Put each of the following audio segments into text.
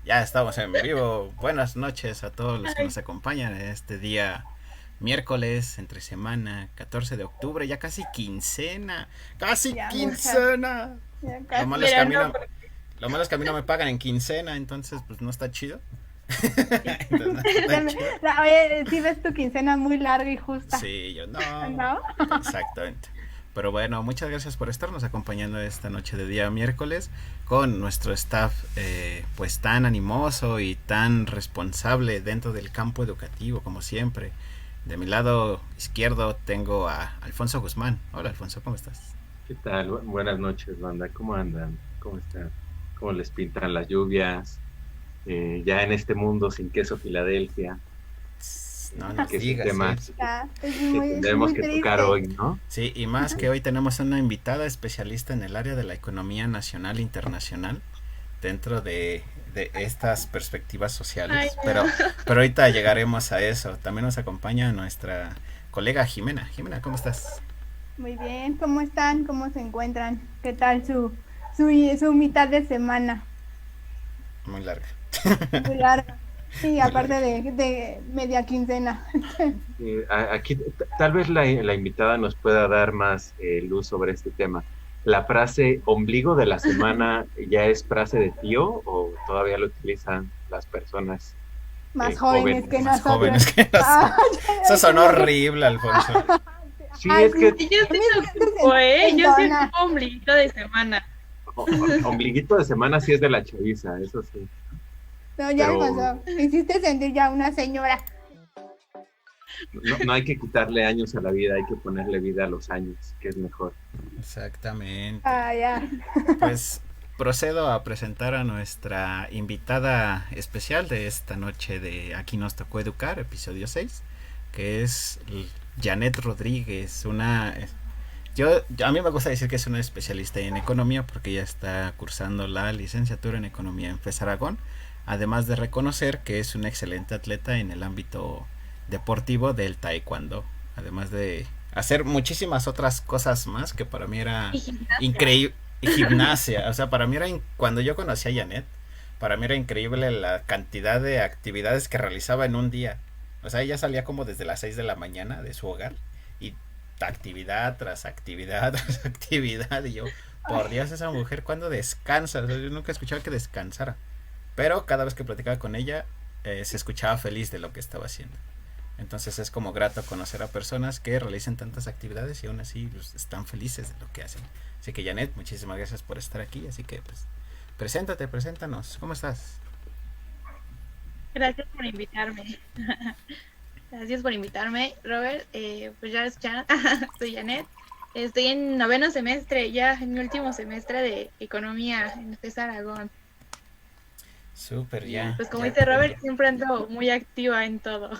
Ya estamos en vivo. Buenas noches a todos los que Ay, nos acompañan en este día miércoles, entre semana, 14 de octubre, ya casi quincena. ¡Casi Ya muchas, quincena! ya Lo casi. malo es que a Pero mí no, no, lo malo es que a mí no me pagan en quincena, entonces pues no está chido. porque Entonces no está tan chido. Oye, si ves tu quincena muy larga y justa, Sí, yo no. ¿no? Exactamente. Pero bueno, muchas gracias por estarnos acompañando esta noche de día miércoles con nuestro staff pues tan animoso y tan responsable dentro del campo educativo como siempre. De mi lado izquierdo tengo a Alfonso Guzmán. Hola Alfonso, ¿cómo estás? ¿Qué tal? Buenas noches, banda. ¿Cómo andan? ¿Cómo están? ¿Cómo les pintan las lluvias? Ya en este mundo sin queso Filadelfia, No nos que es un digas, ¿eh? tema Ya, que es tendremos muy que tocar triste. hoy, ¿no? Sí, y más que hoy tenemos una invitada especialista en el área de la economía nacional e internacional dentro de estas perspectivas Ay, sociales, no. pero ahorita llegaremos a eso. También nos acompaña nuestra colega Jimena. Jimena, ¿cómo estás? Muy bien, ¿cómo están? ¿Cómo se encuentran? ¿Qué tal su, su mitad de semana? Muy larga, Muy larga. Sí, muy aparte larga. de media quincena. Aquí tal vez la invitada nos pueda dar más luz sobre este tema. ¿La frase ombligo de la semana ya es frase de tío o todavía lo utilizan las personas Más jóvenes que jóvenes? Más nosotros. jóvenes que nosotros. Ah, Eso es sonó lo que... horrible, Alfonso. Sí, Ay, es sí, que sí, Y yo sí lo se, ocupo, ¿eh? se Yo sí entona. ocupo ombliguito de semana. ombliguito de semana sí es de la chaviza, eso sí. No, ya me Pero pasó. Me hiciste sentir ya una señora. no hay que quitarle años a la vida, hay que ponerle vida a los años, que es mejor. Exactamente. Ah, ya. Pues procedo a presentar a nuestra invitada especial de esta noche de Aquí nos tocó educar, episodio 6, que es Janet Rodríguez, a mí me gusta decir que es una especialista en economía porque ella está cursando la licenciatura en economía en FES Aragón, además de reconocer que es una excelente atleta en el ámbito deportivo del taekwondo, además de hacer muchísimas otras cosas más que para mí era Y gimnasia. increíble. Gimnasia, o sea, para mí era cuando yo conocí a Janet, para mí era increíble la cantidad de actividades que realizaba en un día. O sea, ella salía como desde las 6 de la mañana de su hogar y actividad tras actividad tras actividad. Y yo, por Dios, esa mujer, ¿cuándo descansa? O sea, yo nunca escuchaba que descansara. Pero cada vez que platicaba con ella, se escuchaba feliz de lo que estaba haciendo. Entonces es como grato conocer a personas que realizan tantas actividades y aún así pues, están felices de lo que hacen. Así que Janet, muchísimas gracias por estar aquí. Así que pues, preséntate, preséntanos. ¿Cómo estás? Gracias por invitarme. Gracias por invitarme, Robert. Pues ya escucharon, soy Janet. Estoy en noveno semestre, ya en mi último semestre de economía en FES Aragón. Súper, Y ya, pues como ya. dice Robert, siempre ando muy activa en todo.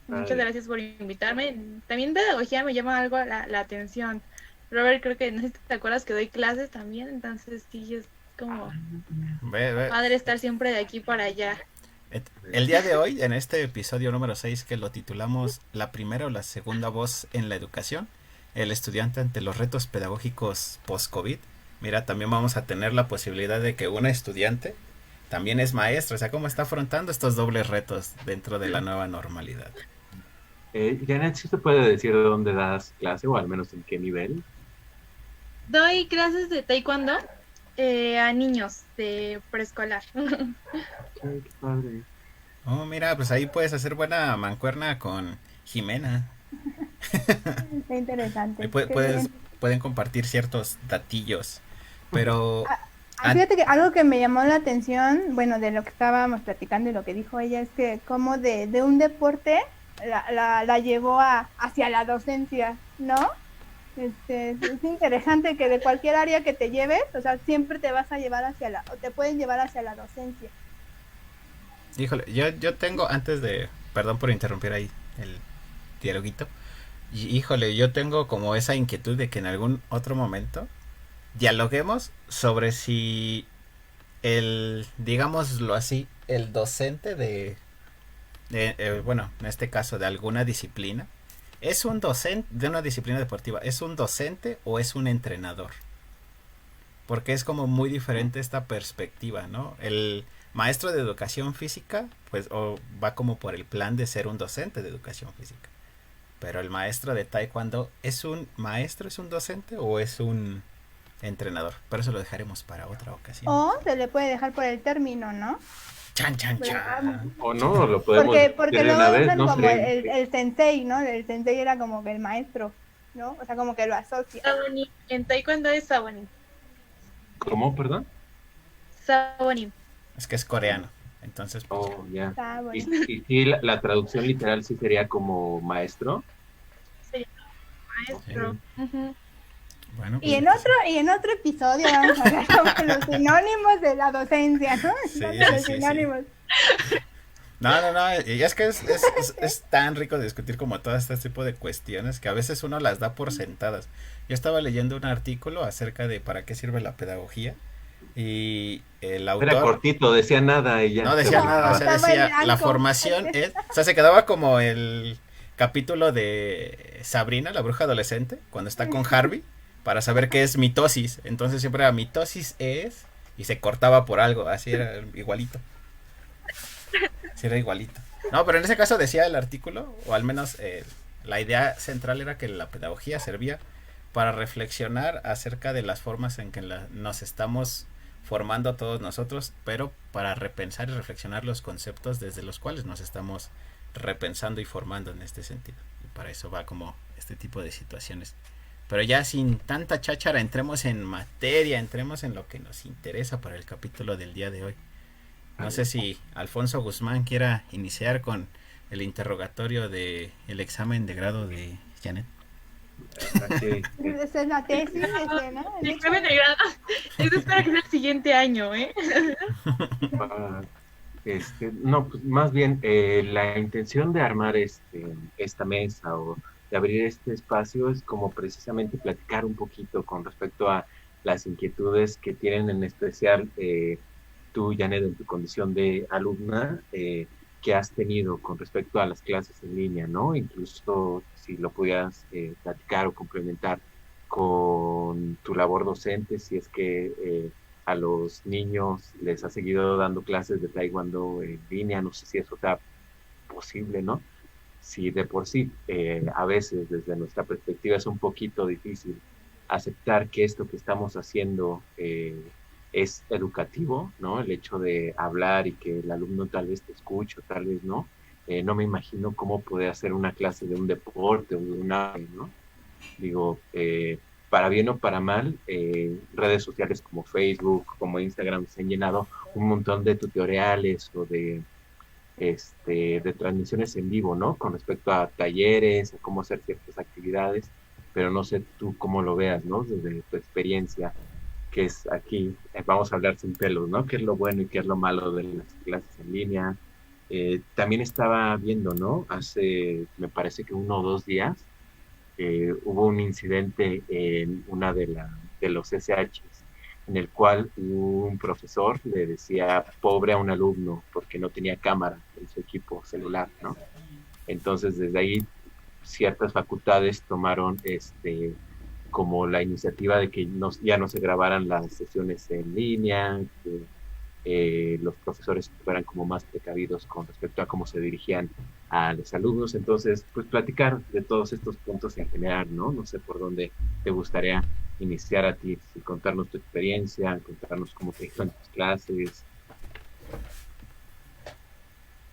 Muchas Padre. gracias por invitarme. También pedagogía me llama algo la atención. Robert, creo que no sé si te acuerdas que doy clases también, entonces sí es como Ve, ve. padre estar siempre de aquí para allá. El día de hoy, en este episodio número 6 que lo titulamos La primera o la segunda voz en la educación, el estudiante ante los retos pedagógicos post-COVID, mira, también vamos a tener la posibilidad de que una estudiante también es maestra, o sea, cómo está afrontando estos dobles retos dentro de la nueva normalidad. Janet, ¿sí te puede decir de dónde das clase o al menos en qué nivel? Doy clases de taekwondo a niños de preescolar. Qué padre. Oh, mira, pues ahí puedes hacer buena mancuerna con Jimena. Está Ahí interesante. Qué puedes, bien. pueden compartir ciertos datillos. Pero Ah, fíjate que algo que me llamó la atención, bueno, de lo que estábamos platicando y lo que dijo ella, es que como de un deporte la llevó hacia la docencia, ¿no? Es interesante que de cualquier área que te lleves, o sea, siempre te vas a llevar hacia o te pueden llevar hacia la docencia. híjole, yo tengo, antes de, perdón por interrumpir ahí el dialoguito, híjole, yo tengo como esa inquietud de que en algún otro momento dialoguemos sobre si digámoslo así, el docente bueno, en este caso de alguna disciplina, es un docente de una disciplina deportiva, ¿es un docente o es un entrenador? porque es como muy diferente esta perspectiva, ¿no? El maestro de educación física, pues va como por el plan de ser un docente de educación física. Pero el maestro de taekwondo, ¿es un maestro, es un docente o es un entrenador? Pero eso lo dejaremos para otra ocasión. O se le puede dejar por el término, ¿no? Chan, chan, chan. O no, lo podemos Porque decir de luego una vez, usan no como sé. el sensei, ¿no? El sensei era como que el maestro, ¿no? O sea, como que lo asocia. Sabonim. En taekwondo es Sabonim. ¿Cómo, perdón? Sabonim. Es que es coreano. Entonces, pues, Oh, ya. Está Y, bueno. y sí, la traducción literal sí sería como maestro. Sí, maestro. Ujú. bueno. Y en otro episodio vamos a hablar sobre los sinónimos de la docencia, ¿no? Sí, Los sí, sí. sinónimos. No, y es que es tan rico discutir como todo este tipo de cuestiones que a veces uno las da por sentadas. Yo estaba leyendo un artículo acerca de para qué sirve la pedagogía y el Era autor cortito, decía nada y ya. no decía se nada, o acababa. sea, Estaba en decía la blanco. formación es, o sea, se quedaba como el capítulo de Sabrina, la bruja adolescente, cuando está con Harvey para saber qué es mitosis. Entonces siempre era mitosis es y se cortaba por algo, así era igualito. Sí, era igualito. No, pero en ese caso decía el artículo, o al menos la idea central era que la pedagogía servía para reflexionar acerca de las formas en que nos estamos formando a todos nosotros, pero para repensar y reflexionar los conceptos desde los cuales nos estamos repensando y formando en este sentido. Y para eso va como este tipo de situaciones. Pero ya sin tanta cháchara, entremos en materia, entremos en lo que nos interesa para el capítulo del día de hoy. No sé si Alfonso Guzmán quiera iniciar con el interrogatorio de el examen de grado de Janet. Sí. Esa es la tesis, ¿no? El examen de grado. Eso espero que sea el siguiente año, ¿eh? Ah, no, pues más bien la intención de armar esta mesa o de abrir este espacio es como precisamente platicar un poquito con respecto a las inquietudes que tienen en especial tú, Janet, en tu condición de alumna, que has tenido con respecto a las clases en línea, ¿no? Incluso si lo pudieras platicar o complementar con tu labor docente, si es que a los niños les ha seguido dando clases de taekwondo en línea, no sé si eso sea posible, ¿no? Si de por sí a veces desde nuestra perspectiva es un poquito difícil aceptar que esto que estamos haciendo es educativo, ¿no? El hecho de hablar y que el alumno tal vez te escuche o tal vez no. No me imagino cómo poder hacer una clase de un deporte o de una, ¿no? Digo, para bien o para mal, redes sociales como Facebook, como Instagram se han llenado un montón de tutoriales o de transmisiones en vivo, ¿no? Con respecto a talleres, a cómo hacer ciertas actividades, pero no sé tú cómo lo veas, ¿no? Desde tu experiencia, que es aquí, vamos a hablar sin pelos, ¿no? ¿Qué es lo bueno y qué es lo malo de las clases en línea? También estaba viendo, ¿no? Hace, me parece que 1 o 2 días, hubo un incidente en una de los SHs en el cual un profesor le decía pobre a un alumno porque no tenía cámara en su equipo celular, ¿no? Entonces, desde ahí, ciertas facultades tomaron como la iniciativa de que ya no se grabaran las sesiones en línea, que los profesores fueran como más precavidos con respecto a cómo se dirigían a los alumnos. Entonces, pues platicar de todos estos puntos en general, ¿no? No sé por dónde te gustaría iniciar a ti, y contarnos tu experiencia, contarnos cómo te hizo en tus clases.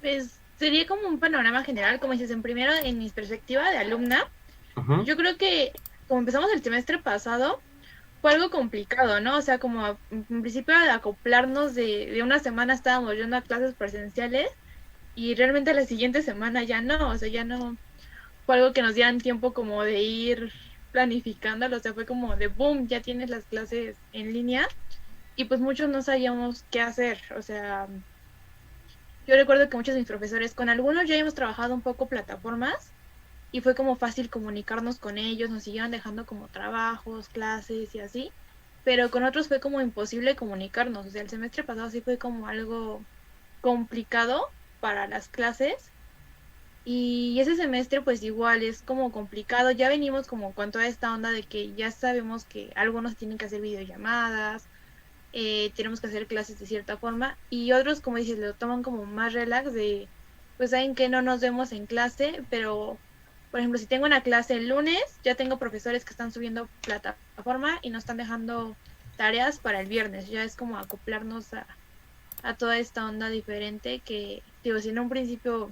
Pues sería como un panorama general, como dices, en primero, en mi perspectiva de alumna, Uh-huh. yo creo que como empezamos el semestre pasado, fue algo complicado, ¿no? O sea, como en principio de acoplarnos de una semana estábamos yendo a clases presenciales y realmente la siguiente semana ya no, o sea, ya no fue algo que nos dieran tiempo como de ir planificándolo, o sea, fue como de boom, ya tienes las clases en línea y pues muchos no sabíamos qué hacer, o sea, yo recuerdo que muchos de mis profesores, con algunos ya hemos trabajado un poco plataformas y fue como fácil comunicarnos con ellos, nos siguieron dejando como trabajos, clases y así, pero con otros fue como imposible comunicarnos, o sea, el semestre pasado sí fue como algo complicado para las clases Y ese semestre pues igual es como complicado, ya venimos como con toda esta onda de que ya sabemos que algunos tienen que hacer videollamadas, tenemos que hacer clases de cierta forma y otros, como dices, lo toman como más relax de, pues saben que no nos vemos en clase, pero por ejemplo, si tengo una clase el lunes, ya tengo profesores que están subiendo plataforma y nos están dejando tareas para el viernes, ya es como acoplarnos a toda esta onda diferente que, digo, si en un principio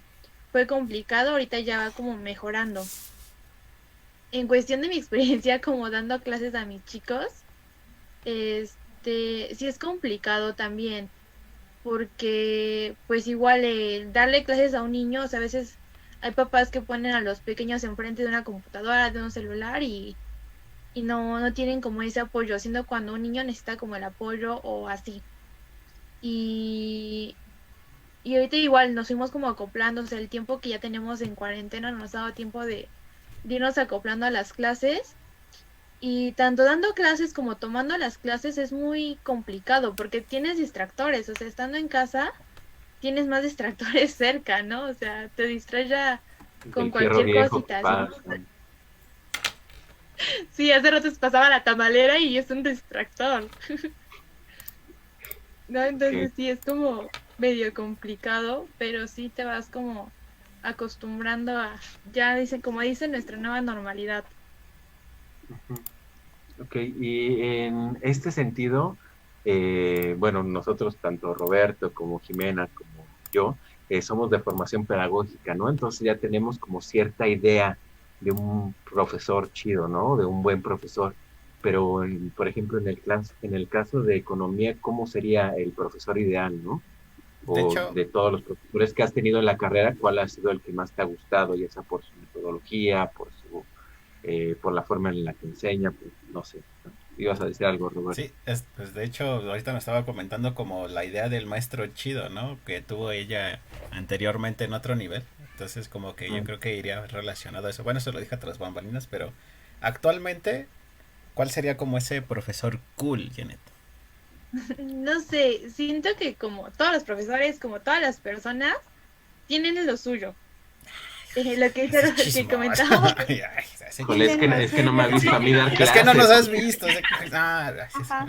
fue complicado, ahorita ya va como mejorando. En cuestión de mi experiencia como dando clases a mis chicos, sí es complicado también, porque pues igual darle clases a un niño, o sea, a veces hay papás que ponen a los pequeños enfrente de una computadora, de un celular y no tienen como ese apoyo, siendo cuando un niño necesita como el apoyo o así. Y, y ahorita igual nos fuimos como acoplando, o sea, el tiempo que ya tenemos en cuarentena nos ha dado tiempo de irnos acoplando a las clases. Y tanto dando clases como tomando las clases es muy complicado porque tienes distractores, o sea, estando en casa tienes más distractores cerca, ¿no? O sea, te distraes ya con El fierro cualquier viejo que cosita, así. pasa. Sí, hace rato se pasaba la tamalera y es un distractor, ¿no? Ok. Entonces sí, es como medio complicado, pero sí te vas como acostumbrando a, ya dicen, como dicen, nuestra nueva normalidad. Ujú. Ok, y en este sentido, bueno, nosotros, tanto Roberto como Jimena, como yo, somos de formación pedagógica, ¿no? Entonces ya tenemos como cierta idea de un profesor chido, ¿no? De un buen profesor. Pero, por ejemplo, en el caso de economía, ¿cómo sería el profesor ideal, ¿no? De O hecho, de todos los profesores que has tenido en la carrera, ¿cuál ha sido el que más te ha gustado, ya sea por su metodología, por la forma en la que enseña, pues, no sé, ¿no? Ibas a decir algo, Roberto. sí, pues de hecho, ahorita me estaba comentando como la idea del maestro chido, ¿no? Que tuvo ella anteriormente en otro nivel. Entonces, como que yo Mm. creo que iría relacionado a eso. Bueno, eso lo dije tras bambalinas, pero actualmente, ¿cuál sería como ese profesor cool, Janet? No sé, siento que como todos los profesores, como todas las personas, tienen lo suyo. Lo que Ese es que chismoso. comentábamos. Ay, ay, ese Híjole, Tienen lo es que no me ha suyo. visto a mí dar es que no clase, nos has porque visto. Gracias. Ajá.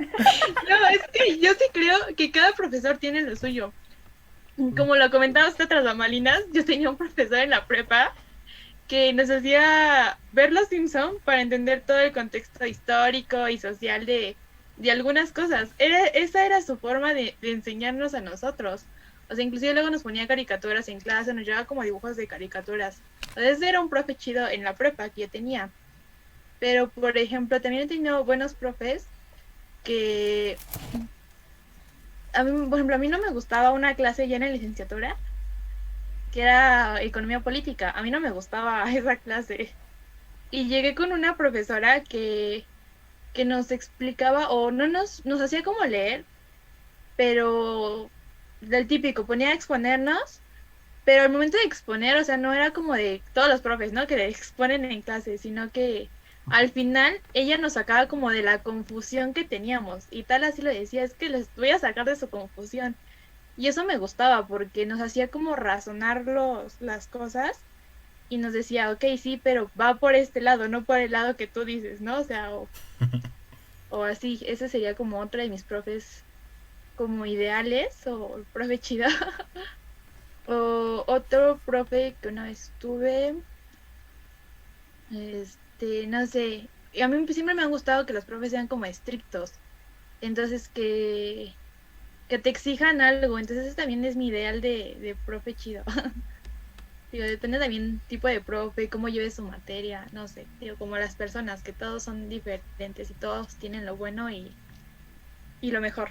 No, es que yo sí creo que cada profesor tiene lo suyo. Como lo comentaba usted tras bambalinas, yo tenía un profesor en la prepa que nos hacía ver Los Simpson para entender todo el contexto histórico y social de algunas cosas. Esa era su forma de enseñarnos a nosotros. O sea, inclusive luego nos ponía caricaturas en clase, nos llevaba como dibujos de caricaturas. Entonces era un profe chido en la prepa que yo tenía. Pero, por ejemplo, también he tenido buenos profes que a mí, por ejemplo, a mí no me gustaba una clase ya en la licenciatura, que era economía política. A mí no me gustaba esa clase. Y llegué con una profesora que nos explicaba o no nos hacía como leer, pero del típico, ponía a exponernos, pero al momento de exponer, o sea, no era como de todos los profes, ¿no? Que exponen en clase, sino que al final ella nos sacaba como de la confusión que teníamos y tal así lo decía, es que les voy a sacar de su confusión. Y eso me gustaba porque nos hacía como razonar las cosas y nos decía, ok, sí, pero va por este lado, no por el lado que tú dices, ¿no? O sea, o así, ese sería como otro de mis profes como ideales o el profe chido. O otro profe que una vez tuve, no sé, y a mí siempre me han gustado que los profes sean como estrictos, entonces que te exijan algo, entonces ese también es mi ideal de profe chido. Digo, depende también tipo de profe, cómo lleve su materia, no sé, digo, como las personas, que todos son diferentes y todos tienen lo bueno y lo mejor.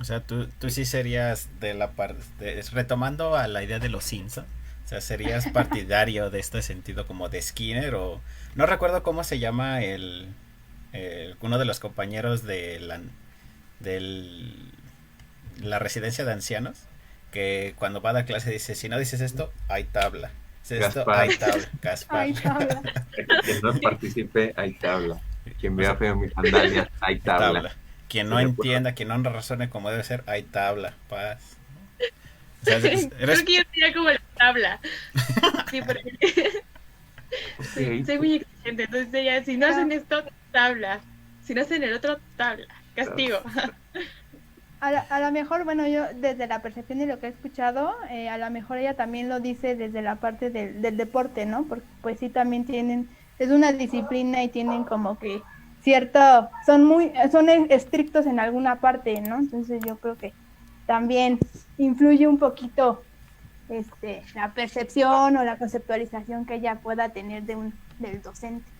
O sea, tú sí serías de la parte, retomando a la idea de los Simpsons, o sea, serías partidario de este sentido como de Skinner o no recuerdo cómo se llama uno de los compañeros del la residencia de ancianos que cuando va a dar clase dice, si no dices esto, hay tabla. Dices esto, Gaspar, hay tabla. Gaspar. Ay, tabla. quien no participe, hay tabla. Quien O vea sea, feo mis sandalias, hay hay tabla. tabla. Quien no Estoy de acuerdo. entienda, quien no razone como debe ser, hay tabla. Paz. O sea, Creo que yo sería como la tabla. Sí, porque Ok. soy muy exigente. Entonces sería, si no hacen esto, tabla. Si no hacen el otro, tabla. Castigo. A lo mejor, bueno, yo desde la percepción de lo que he escuchado, a lo mejor ella también lo dice desde la parte del deporte, ¿no? Porque pues sí también tienen, es una disciplina y tienen como que cierto, son estrictos en alguna parte, ¿no? Entonces yo creo que también influye un poquito la percepción o la conceptualización que ella pueda tener del docente.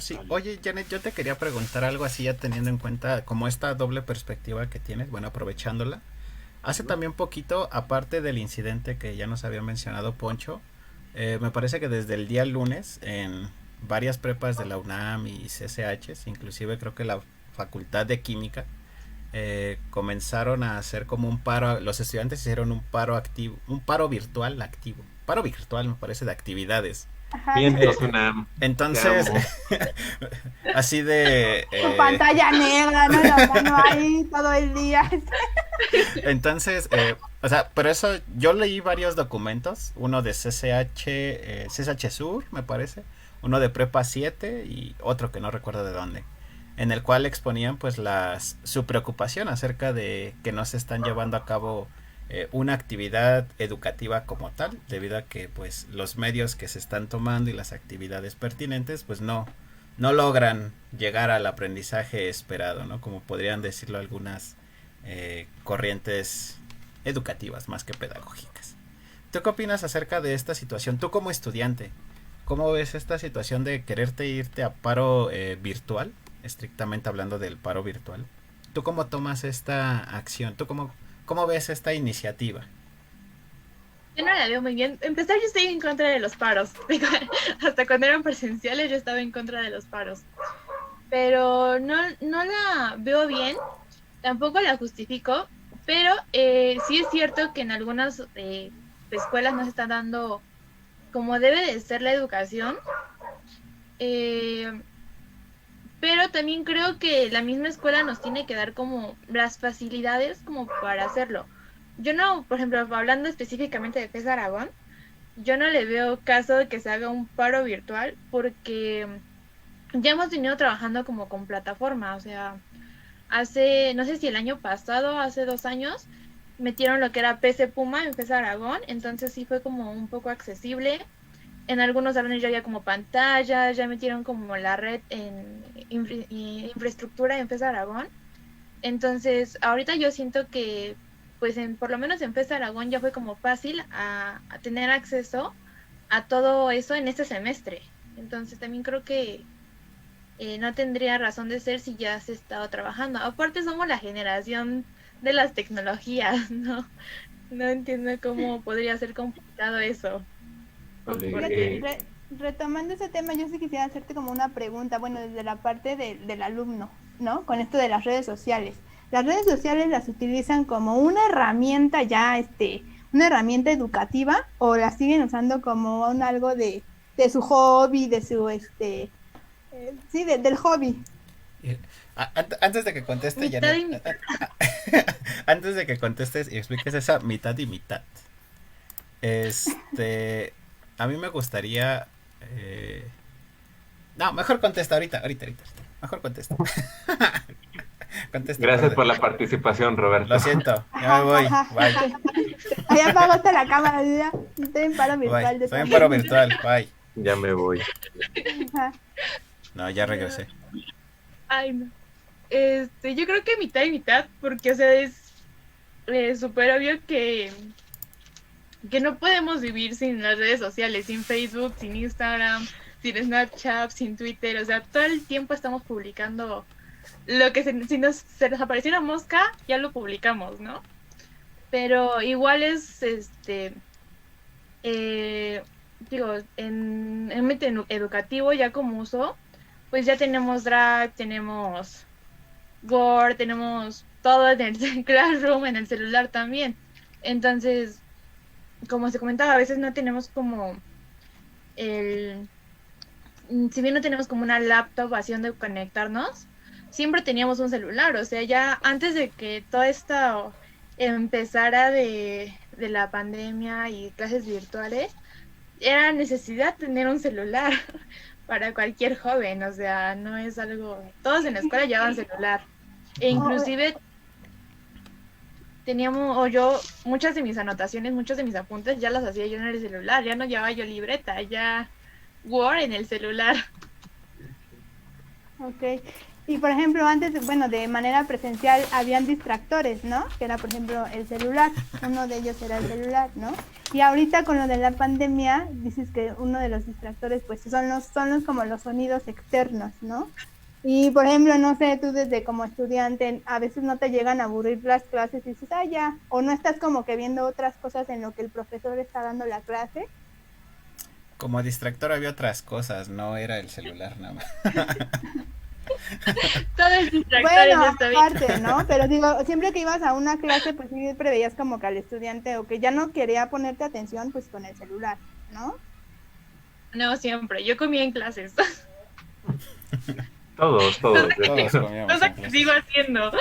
Sí. Oye, Janet, yo te quería preguntar algo así ya teniendo en cuenta como esta doble perspectiva que tienes, bueno, aprovechándola. Hace también poquito, aparte del incidente que ya nos había mencionado Poncho, me parece que desde el día lunes en varias prepas de la UNAM y CCHs, inclusive creo que la Facultad de Química, comenzaron a hacer como un paro, los estudiantes hicieron un paro activo, un paro virtual activo, paro virtual me parece de actividades. Ajá, Vientos, una. Te Entonces, amo. así de... con pantalla negra, ¿no? La mano ahí todo el día. entonces, o sea, pero eso, yo leí varios documentos, uno de CCH Sur, me parece, uno de Prepa 7 y otro que no recuerdo de dónde, en el cual exponían pues su preocupación acerca de que no se están llevando a cabo una actividad educativa como tal, debido a que pues los medios que se están tomando y las actividades pertinentes pues no logran llegar al aprendizaje esperado, ¿no? Como podrían decirlo algunas corrientes educativas más que pedagógicas. ¿Tú qué opinas acerca de esta situación? Tú como estudiante, ¿cómo ves esta situación de quererte irte a paro virtual? Estrictamente hablando del paro virtual. ¿Tú cómo tomas esta acción? ¿Tú cómo ves esta iniciativa? Yo no la veo muy bien. Empezar, yo estoy en contra de los paros. Hasta cuando eran presenciales yo estaba en contra de los paros. Pero no la veo bien, tampoco la justifico, pero sí es cierto que en algunas escuelas no se está dando como debe de ser la educación. Pero también creo que la misma escuela nos tiene que dar como las facilidades como para hacerlo. Yo no, por ejemplo, hablando específicamente de FES Aragón, yo no le veo caso de que se haga un paro virtual porque ya hemos venido trabajando como con plataforma, o sea, hace, no sé si el año pasado, hace 2 años, metieron lo que era PC Puma en FES Aragón, entonces sí fue como un poco accesible. En algunos salones ya había como pantallas, ya metieron como la red en infraestructura en FES Aragón. Entonces, ahorita yo siento que, pues por lo menos en FES Aragón ya fue como fácil a tener acceso a todo eso en este semestre. Entonces, también creo que no tendría razón de ser si ya se estaba trabajando. Aparte, somos la generación de las tecnologías, ¿no? No entiendo cómo podría ser complicado eso. Retomando ese tema, yo sí quisiera hacerte como una pregunta, bueno, desde la parte del alumno, ¿no? Con esto de las redes sociales. ¿Las redes sociales las utilizan como una herramienta ya, una herramienta educativa o las siguen usando como algo de su hobby, de su, sí, del hobby? Antes de que conteste, Janet, antes de que contestes y expliques esa mitad y mitad, a mí me gustaría... no, mejor contesta ahorita. Mejor contesta. Contesta. Gracias por la participación, Roberto. Lo siento, ya me voy. Bye. Allá apagaste la cámara, ya. Estoy en paro virtual. Bye. Estoy en paro virtual, bye. Ya me voy. Ajá. No, ya regresé. Ay, no. Yo creo que mitad y mitad, porque, o sea, es súper obvio que no podemos vivir sin las redes sociales, sin Facebook, sin Instagram, sin Snapchat, sin Twitter, o sea, todo el tiempo estamos publicando lo que si se nos apareció una mosca, ya lo publicamos, ¿no? Pero igual es, digo, en el ámbito educativo ya como uso, pues ya tenemos Drive, tenemos Word, tenemos todo en el Classroom, en el celular también. Entonces, como se comentaba, a veces no tenemos como si bien no tenemos como una laptop así donde conectarnos, siempre teníamos un celular, o sea, ya antes de que todo esto empezara de de la pandemia y clases virtuales, era necesidad tener un celular para cualquier joven, o sea, no es algo, todos en la escuela llevaban celular, e inclusive teníamos, o yo, muchas de mis anotaciones, muchos de mis apuntes ya las hacía yo en el celular, ya no llevaba yo libreta, ya Word en el celular. Ok. Y por ejemplo, antes, bueno, de manera presencial habían distractores, ¿no? Que era, por ejemplo, el celular. Uno de ellos era el celular, ¿no? Y ahorita con lo de la pandemia, dices que uno de los distractores, pues son los como los sonidos externos, ¿no? Y por ejemplo, no sé, tú desde como estudiante, a veces no te llegan a aburrir las clases y dices, ah, ya, o no estás como que viendo otras cosas en lo que el profesor está dando la clase. Como distractor había otras cosas, no era el celular nada más. Todo es distractor Bueno, en esta vida. aparte, ¿no? Pero digo, siempre que ibas a una clase, pues sí preveías como que al estudiante o que ya no quería ponerte atención, pues con el celular, ¿no? No, siempre, yo comía en clases, Todos, Todos definitivo. comíamos cosa en que clases. sigo haciendo.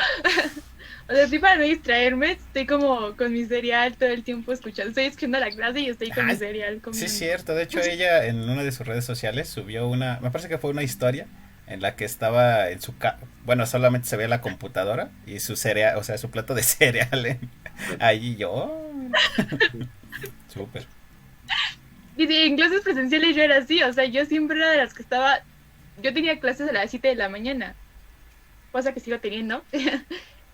O sea, sí, para no distraerme, estoy como con mi cereal todo el tiempo escuchando, estoy escuchando la clase y estoy con mi Ay, cereal sí, comiendo. es cierto. De hecho, ella en una de sus redes sociales subió una, me parece que fue una historia en la que estaba en su bueno, solamente se veía la computadora y su cereal, o sea, su plato de cereal allí yo. Súper. Y sí, en clases presenciales yo era así, o sea, yo siempre era de las que estaba, yo tenía clases a las 7 de la mañana, cosa que sigo teniendo,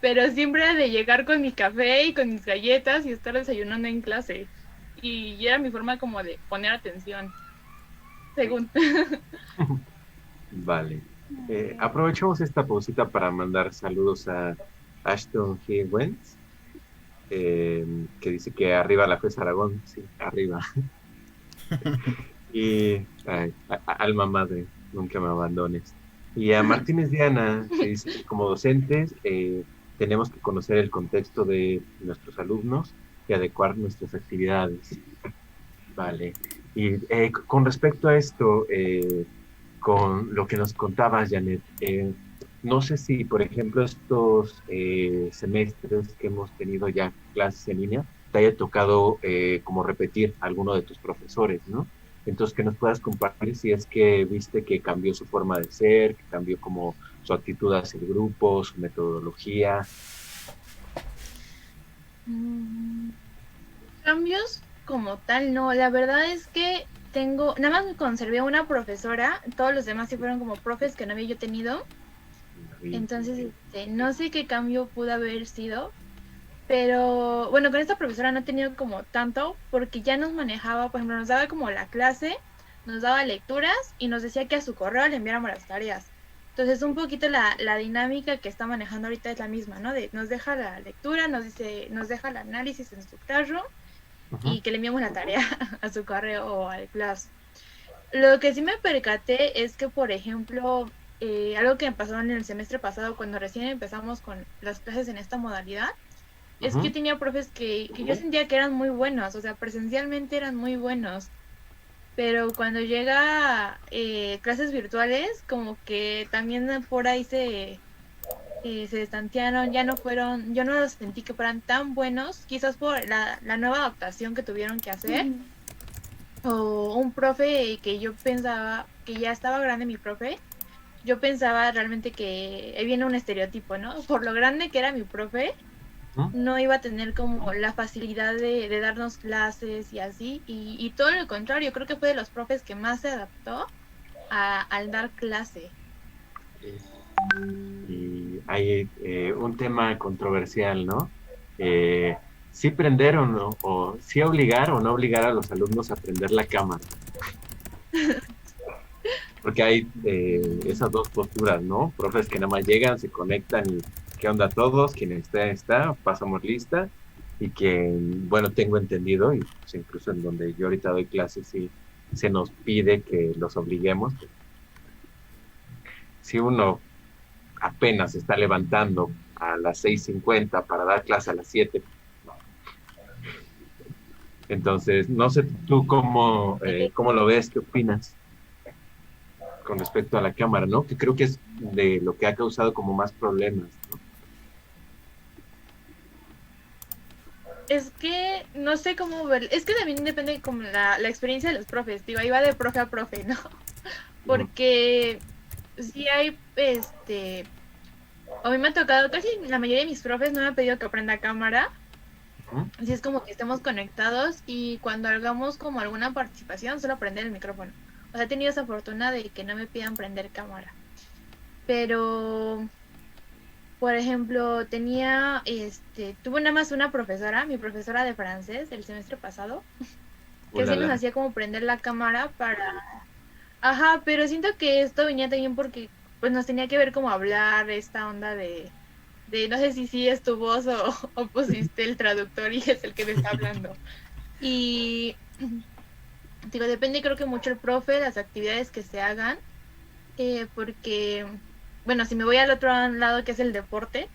pero siempre era de llegar con mi café y con mis galletas y estar desayunando en clase. Y era mi forma como de poner atención, según. Vale. Aprovechamos esta pausita para mandar saludos a Ashton Higgins, que dice que arriba la FES Aragón, sí, arriba. Y alma madre, nunca me abandones. Y a Martínez Diana, que dice que como docentes tenemos que conocer el contexto de nuestros alumnos y adecuar nuestras actividades. Vale. Y con respecto a esto, con lo que nos contabas, Janet, no sé si, por ejemplo, estos semestres que hemos tenido ya clases en línea, te haya tocado como repetir a alguno de tus profesores, ¿no? Entonces, que nos puedas compartir si es que viste que cambió su forma de ser, que cambió como su actitud hacia el grupo, su metodología. Cambios como tal, no, la verdad es que tengo, nada más me conservé una profesora, todos los demás sí fueron como profes que no había yo tenido, entonces no sé qué cambio pudo haber sido, pero bueno, con esta profesora no he tenido como tanto, porque ya nos manejaba, por ejemplo, nos daba como la clase, nos daba lecturas y nos decía que a su correo le enviáramos las tareas. Entonces un poquito la dinámica que está manejando ahorita es la misma, ¿no? Nos deja la lectura, nos deja el análisis en su Classroom y que le enviamos la tarea a su correo o al Class. Lo que sí me percaté es que, por ejemplo, algo que me pasó en el semestre pasado cuando recién empezamos con las clases en esta modalidad, es que tenía profes que yo sentía que eran muy buenos, o sea, presencialmente eran muy buenos, pero cuando llega clases virtuales, como que también por ahí se distanciaron, ya no fueron, yo no los sentí que fueran tan buenos, quizás por la nueva adaptación que tuvieron que hacer, o un profe que yo pensaba, que ya estaba grande mi profe, yo pensaba realmente que ahí viene un estereotipo, ¿no? Por lo grande que era mi profe, no iba a tener como la facilidad de darnos clases y así, y todo lo contrario, creo que fue de los profes que más se adaptó al dar clase. Y hay un tema controversial, ¿no? Sí prender o no, o sí obligar o no obligar a los alumnos a prender la cámara. Porque hay esas dos posturas, ¿no? Profes que nada más llegan, se conectan y ¿qué onda todos? Quien está, pasamos lista. Y que, bueno, tengo entendido, y pues, incluso en donde yo ahorita doy clases, sí se nos pide que los obliguemos. Si uno apenas se está levantando a las 6:50 para dar clase a las 7. Entonces, no sé tú cómo lo ves, qué opinas con respecto a la cámara, ¿no? Que creo que es de lo que ha causado como más problemas, ¿no? Es que no sé cómo ver, es que también depende como la experiencia de los profes, digo, ahí va de profe a profe, ¿no? Ujú, Porque sí hay, a mí me ha tocado, casi la mayoría de mis profes no me han pedido que aprenda cámara, ujú. así es como que estemos conectados y cuando hagamos como alguna participación, solo prender el micrófono. O sea, he tenido esa fortuna de que no me pidan prender cámara. Pero, por ejemplo, tuve nada más una profesora, mi profesora de francés, el semestre pasado, que sí nos Ulala. hacía como prender la cámara para... Ajá, pero siento que esto venía también porque pues nos tenía que ver cómo hablar esta onda de no sé si sí es tu voz o pusiste el traductor y es el que te está hablando. Y digo, depende creo que mucho el profe, las actividades que se hagan, porque, bueno, si me voy al otro lado que es el deporte,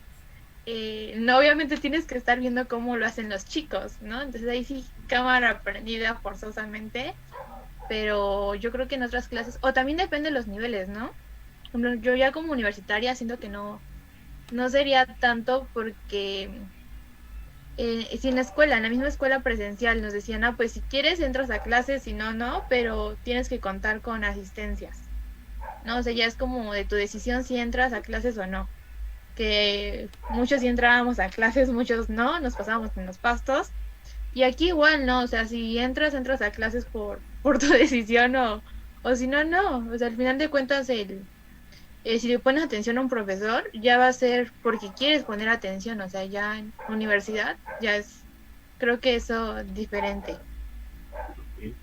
no obviamente tienes que estar viendo cómo lo hacen los chicos, ¿no? Entonces ahí sí, cámara prendida forzosamente, pero yo creo que en otras clases, o también depende de los niveles, ¿no? Por ejemplo, yo ya como universitaria siento que no sería tanto porque si en la escuela, en la misma escuela presencial nos decían, pues si quieres entras a clases, si no, no, pero tienes que contar con asistencias, ¿no? O sea, ya es como de tu decisión si entras a clases o no. Que muchos sí entrábamos a clases, muchos no, nos pasábamos en los pastos. Y aquí igual, ¿no? O sea, si entras a clases por tu decisión o si no, no. O sea, al final de cuentas, si le pones atención a un profesor, ya va a ser porque quieres poner atención. O sea, ya en universidad, ya es, creo que eso es diferente. Sí.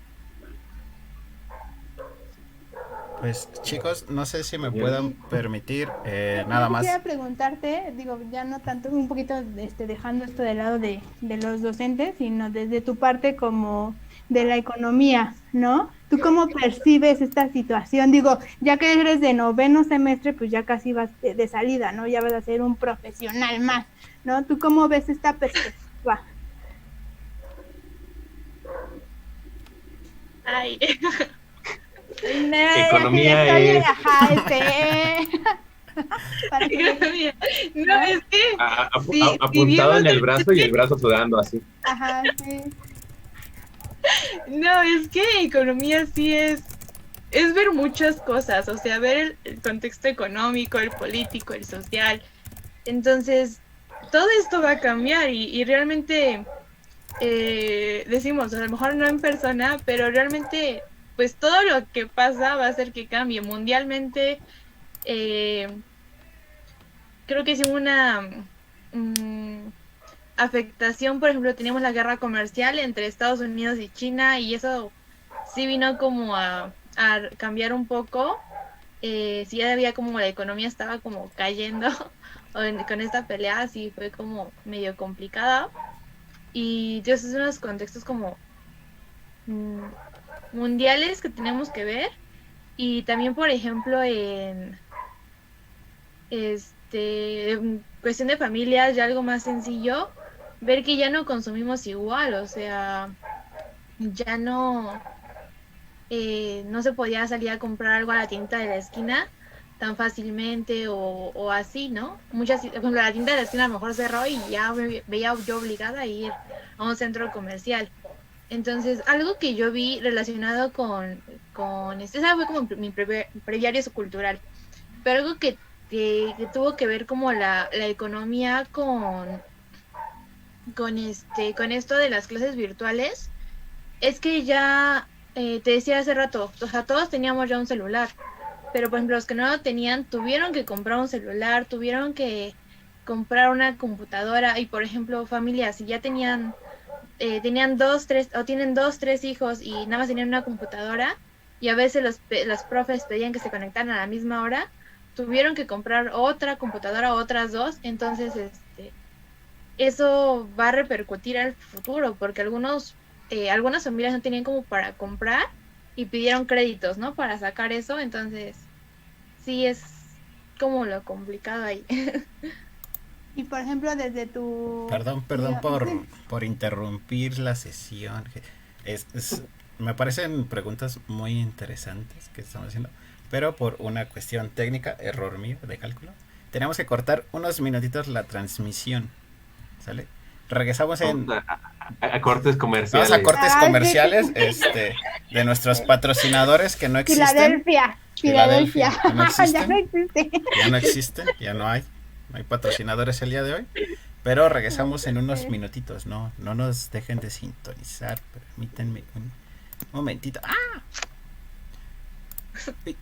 Pues chicos, no sé si me Daniela. puedan Sí, permitir yo nada más. quisiera preguntarte, digo, ya no tanto, un poquito dejando esto de lado de los docentes, sino desde tu parte como de la economía, ¿no? ¿Tú cómo percibes esta situación? Digo, ya que eres de noveno semestre, pues ya casi vas de salida, ¿no? Ya vas a ser un profesional más, ¿no? ¿Tú cómo ves esta perspectiva? Ay, No, así de Economía estoy, es ajá, para que me digas, no, ¿no? es que si bien apuntado va a en el ser, brazo y el brazo sudando así. Ajá, sí. no, es que economía sí es ver muchas cosas, o sea, ver el contexto económico, el político, el social. Entonces, todo esto va a cambiar y realmente decimos, a lo mejor no en persona, pero realmente, pues todo lo que pasa va a hacer que cambie mundialmente. eh, Creo que sí hubo una afectación, por ejemplo, teníamos la guerra comercial entre Estados Unidos y China y eso sí vino como a cambiar un poco. Sí ya había como la economía estaba como cayendo con esta pelea, sí fue como medio complicada. Y esos son unos contextos como mm, mundiales que tenemos que ver. Y también, por ejemplo, en cuestión de familias, ya algo más sencillo, ver que ya no consumimos igual, o sea, ya no se podía salir a comprar algo a la tienda de la esquina tan fácilmente o así, ¿no? Muchas, por ejemplo, la tienda de la esquina a lo mejor cerró y ya me veía yo obligada a ir a un centro comercial. Entonces, algo que yo vi relacionado esa fue como mi breviario cultural, pero algo que tuvo que ver como la economía con esto de las clases virtuales, es que ya, te decía hace rato, o sea, todos teníamos ya un celular, pero por ejemplo los que no lo tenían tuvieron que comprar un celular, tuvieron que comprar una computadora y por ejemplo familias, si ya tenían dos, tres, o tienen dos, tres hijos y nada más tenían una computadora y a veces los profes pedían que se conectaran a la misma hora, tuvieron que comprar otra computadora, otras dos, entonces eso va a repercutir al futuro porque algunas familias no tenían como para comprar y pidieron créditos, ¿no? Para sacar eso, entonces sí es como lo complicado ahí. Y por ejemplo, desde tu... Perdón por interrumpir la sesión. Me parecen preguntas muy interesantes que estamos haciendo, pero por una cuestión técnica, error mío de cálculo, tenemos que cortar unos minutitos la transmisión, ¿sale? regresamos en... Vamos a cortes Vamos comerciales. a cortes Ah, sí. comerciales de nuestros patrocinadores que no existen. Filadelfia. Filadelfia, que no existen. Ya no existe. Ya no existen, ya no hay. No hay patrocinadores el día de hoy. Pero regresamos en unos minutitos, no nos dejen de sintonizar. Permítanme un momentito. ¡Ah! Sí.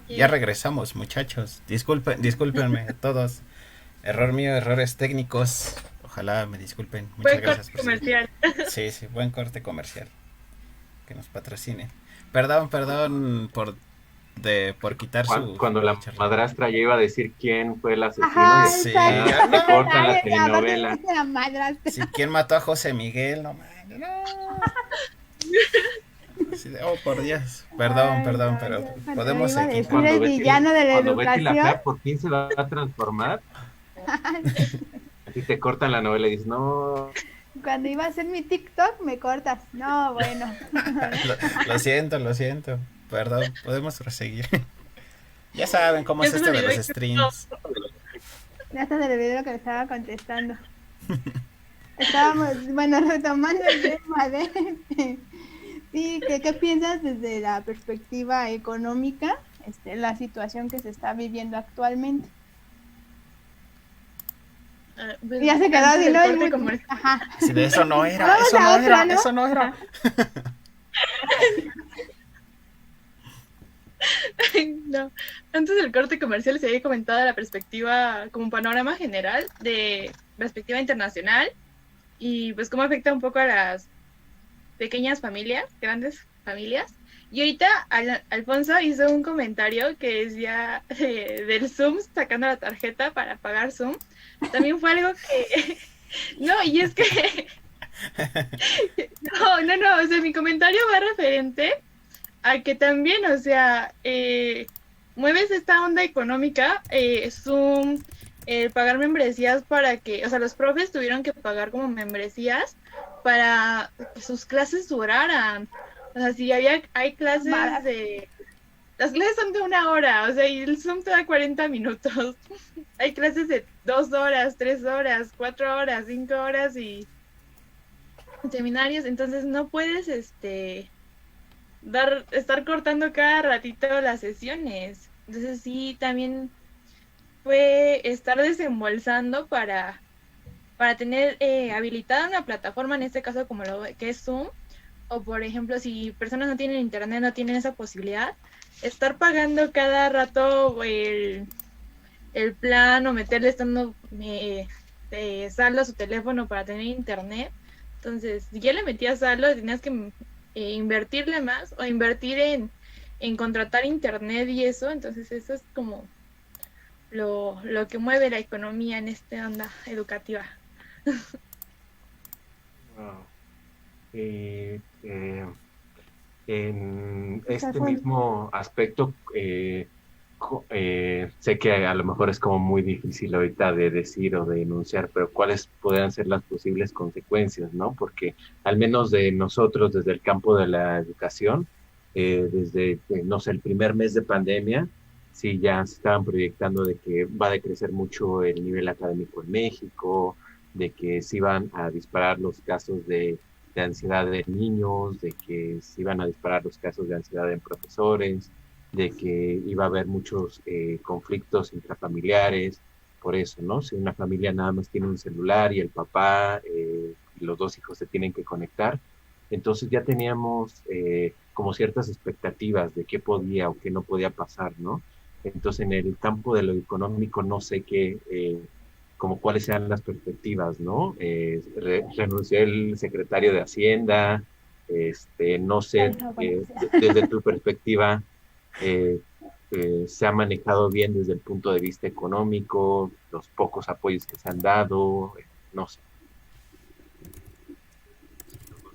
Ya regresamos, muchachos. Discúlpenme a todos. Error mío, errores técnicos. Ojalá me disculpen. Muchas Buen gracias corte comercial. Sí, buen corte comercial. Que nos patrocine. Perdón por quitar Cuando la madrastra ya iba a decir quién fue el asesino. Ajá, y sí. te cortan la telenovela. La madrastra. Sí, ¿quién mató a José Miguel? No, man, no. Sí, oh, por Dios. Perdón, pero podemos seguir. Cuando el villano de la educación. Betty la Fea por fin se va a transformar. Así te cortan la novela y dices, no. Cuando iba a hacer mi TikTok me cortas. No, bueno. Lo siento. Perdón, podemos proseguir. Ya saben cómo es esto de los streams. Ya hasta se le olvidó lo que le estaba contestando. Estábamos, bueno, retomando el tema de... Sí, ¿qué piensas desde la perspectiva económica, la situación que se está viviendo actualmente? Pues, ya se quedó así, ¿no? Ajá. Sí, de eso no era, eso no era. No, antes del corte comercial se había comentado la perspectiva como un panorama general de perspectiva internacional y pues cómo afecta un poco a las pequeñas familias, grandes familias. Y ahorita Alfonso hizo un comentario que decía del Zoom, sacando la tarjeta para pagar Zoom. También fue algo que... No, y es que... No, o sea, mi comentario va referente a que también, o sea, mueves esta onda económica, Zoom, pagar membresías para que, o sea, los profes tuvieron que pagar como membresías para que sus clases duraran. O sea, si hay clases de... Las clases son de 1 hora, o sea, y el Zoom te da 40 minutos. Hay clases de 2 horas, 3 horas, 4 horas, 5 horas y seminarios, entonces no puedes estar cortando cada ratito las sesiones. Entonces sí, también fue estar desembolsando para tener habilitada una plataforma, en este caso como lo que es Zoom, o por ejemplo, si personas no tienen internet, no tienen esa posibilidad, estar pagando cada rato el plan o meterle estando saldo a su teléfono para tener internet. Entonces, si ya le metías saldo, tenías que invertirle más o invertir en contratar internet y eso. Entonces, eso es como lo que mueve la economía en esta onda educativa. Wow. En este mismo aspecto, sé que a lo mejor es como muy difícil ahorita de decir o de enunciar, pero cuáles podrían ser las posibles consecuencias, ¿no? Porque al menos de nosotros, desde el campo de la educación, desde, no sé, el primer mes de pandemia, sí ya se estaban proyectando de que va a decrecer mucho el nivel académico en México, de que se iban a disparar los casos de ansiedad de niños, de que se iban a disparar los casos de ansiedad en profesores, de que iba a haber muchos conflictos intrafamiliares, por eso, ¿no? Si una familia nada más tiene un celular y el papá y los 2 hijos se tienen que conectar, entonces ya teníamos como ciertas expectativas de qué podía o qué no podía pasar, ¿no? Entonces en el campo de lo económico no sé qué... como cuáles sean las perspectivas, ¿no? Renunció el secretario de Hacienda, no sé, desde tu perspectiva, se ha manejado bien desde el punto de vista económico, los pocos apoyos que se han dado, no sé.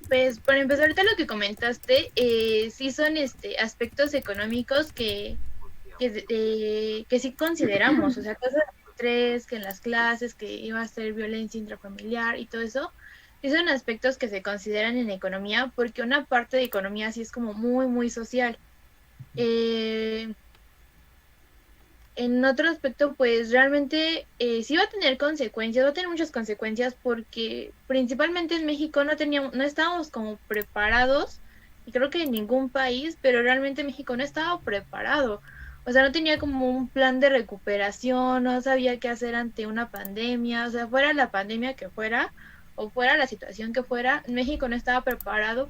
Pues para empezar, ahorita lo que comentaste, sí son aspectos económicos que sí consideramos, o sea, cosas estrés, que en las clases, que iba a ser violencia intrafamiliar y todo eso, sí son aspectos que se consideran en economía, porque una parte de economía sí es como muy, muy social. En otro aspecto, pues realmente sí va a tener consecuencias, va a tener muchas consecuencias, porque principalmente en México no estábamos como preparados, y creo que en ningún país, pero realmente México no estaba preparado. O sea, no tenía como un plan de recuperación, no sabía qué hacer ante una pandemia, o sea, fuera la pandemia que fuera, o fuera la situación que fuera, México no estaba preparado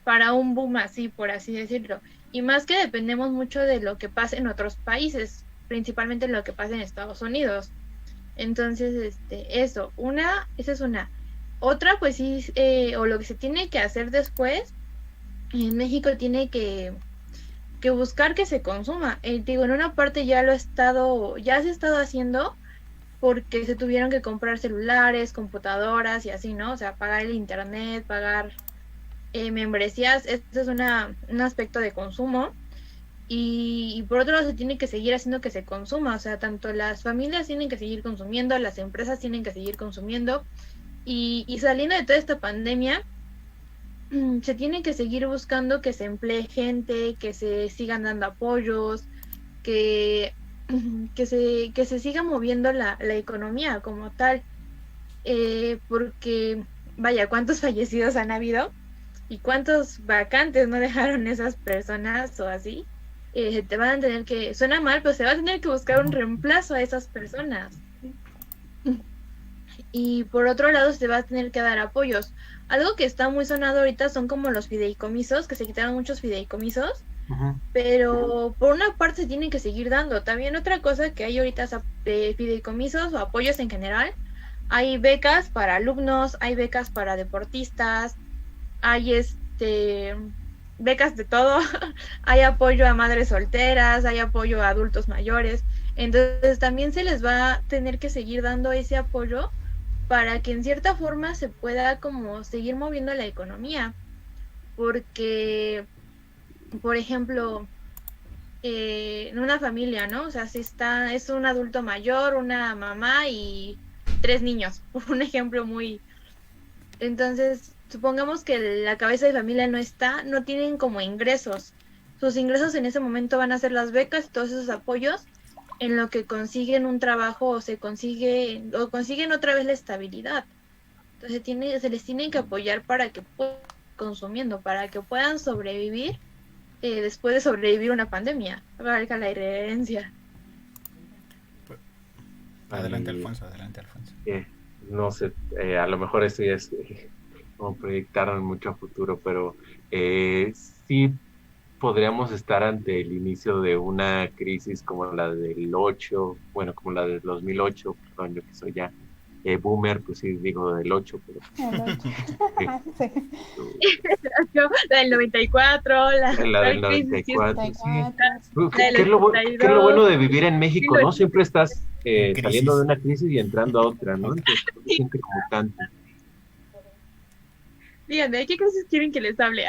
para un boom así, por así decirlo. Y más que dependemos mucho de lo que pasa en otros países, principalmente lo que pasa en Estados Unidos. Entonces, esa es una. Otra, pues sí, o lo que se tiene que hacer después, en México tiene que buscar que se consuma. Digo, en una parte ya se ha estado haciendo porque se tuvieron que comprar celulares, computadoras y así, ¿no? O sea, pagar el internet, pagar membresías, este es un aspecto de consumo. Y por otro lado se tiene que seguir haciendo que se consuma, o sea, tanto las familias tienen que seguir consumiendo, las empresas tienen que seguir consumiendo, y saliendo de toda esta pandemia, se tiene que seguir buscando que se emplee gente, que se sigan dando apoyos, que, que se siga moviendo la economía como tal, porque, vaya, ¿cuántos fallecidos han habido? ¿Y cuántos vacantes no dejaron esas personas o así? Te van a tener que, suena mal, pero se va a tener que buscar un reemplazo a esas personas. Y por otro lado se va a tener que dar apoyos. Algo que está muy sonado ahorita son como los fideicomisos, que se quitaron muchos fideicomisos, pero por una parte se tienen que seguir dando. También otra cosa que hay ahorita es fideicomisos o apoyos en general. Hay becas para alumnos, hay becas para deportistas, hay becas de todo, hay apoyo a madres solteras, hay apoyo a adultos mayores, entonces también se les va a tener que seguir dando ese apoyo para que en cierta forma se pueda como seguir moviendo la economía, porque, por ejemplo, en una familia, ¿no? O sea, si es un adulto mayor, una mamá y 3 niños, un ejemplo muy... Entonces, supongamos que la cabeza de familia no tienen como ingresos. Sus ingresos en ese momento van a ser las becas y todos esos apoyos en lo que consiguen un trabajo o consiguen otra vez la estabilidad. Entonces se les tiene que apoyar para que puedan consumiendo, para que puedan sobrevivir después de sobrevivir una pandemia. Valga la herencia. Adelante, Alfonso, adelante, Alfonso. No sé, a lo mejor eso ya es como proyectaron mucho a futuro, pero sí podríamos estar ante el inicio de una crisis como la del 8, bueno, como la del 2008, perdón, yo que soy ya boomer, pues sí digo del 8, pero... La del 94, la del 94, crisis, sí. ¿Qué es lo bueno de vivir en México, no? Siempre estás saliendo de una crisis y entrando a otra, ¿no? Entonces no se siente como tanto. Díganme, ¿de qué crisis quieren que les hable?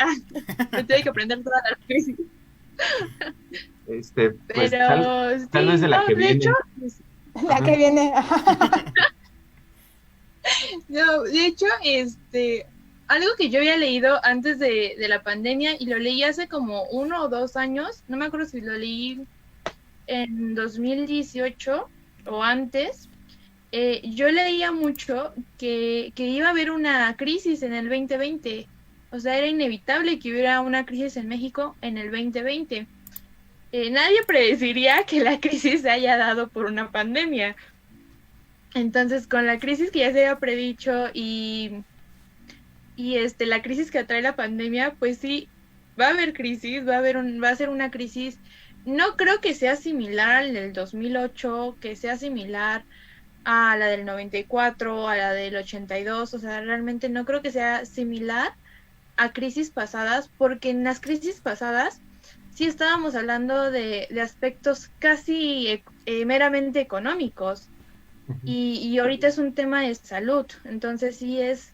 Me tengo que aprender todas las crisis. Pues pero tal vez de la que viene. Hecho, la que viene. No, de hecho, algo que yo había leído antes de la pandemia y lo leí hace como 1 o 2 años, no me acuerdo si lo leí en 2018 o antes, yo leía mucho que iba a haber una crisis en el 2020, o sea, era inevitable que hubiera una crisis en México en el 2020. Nadie predeciría que la crisis se haya dado por una pandemia. Entonces, con la crisis que ya se había predicho y la crisis que atrae la pandemia, pues sí, va a haber crisis, va a ser una crisis. No creo que sea similar al del 2008, que sea similar a la del 94, a la del 82, o sea, realmente no creo que sea similar a crisis pasadas, porque en las crisis pasadas sí estábamos hablando de aspectos casi meramente económicos, y ahorita es un tema de salud, entonces sí es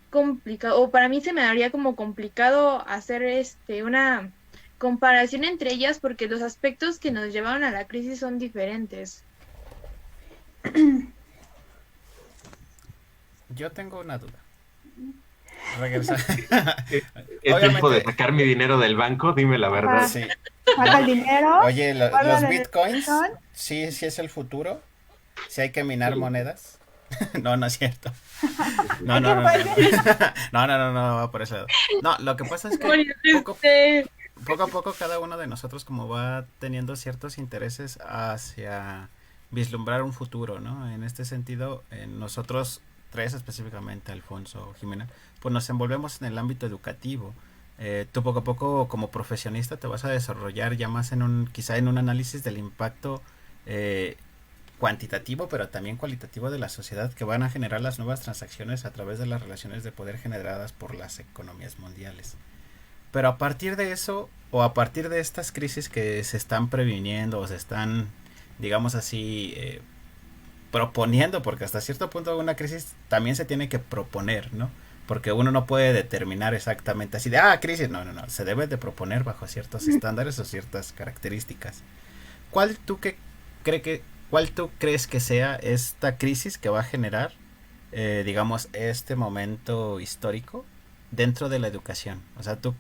complicado, o para mí se me haría como complicado hacer una comparación entre ellas, porque los aspectos que nos llevaron a la crisis son diferentes. Yo tengo una duda. Regresa. ¿Es tiempo de sacar mi dinero del banco? Dime la verdad. Sí. Saca el dinero. Oye, los bitcoins, sí es el futuro. Si hay que minar monedas. No, no es cierto. No, por eso. No, lo que pasa es que poco a poco cada uno de nosotros como va teniendo ciertos intereses hacia vislumbrar un futuro, ¿no? En este sentido, nosotros tres específicamente, Alfonso, Jimena, pues nos envolvemos en el ámbito educativo. tú poco a poco como profesionista te vas a desarrollar ya más quizá en un análisis del impacto eh, cuantitativo, pero también cualitativo de la sociedad que van a generar las nuevas transacciones a través de las relaciones de poder generadas por las economías mundiales. Pero a partir de eso, o a partir de estas crisis que se están previniendo o se están, digamos así, proponiendo, porque hasta cierto punto una crisis también se tiene que proponer, ¿no? Porque uno no puede determinar exactamente así de, crisis, no, se debe de proponer bajo ciertos estándares o ciertas características. ¿Cuál tú, cuál tú crees que sea esta crisis que va a generar, digamos, este momento histórico dentro de la educación? O sea, tú,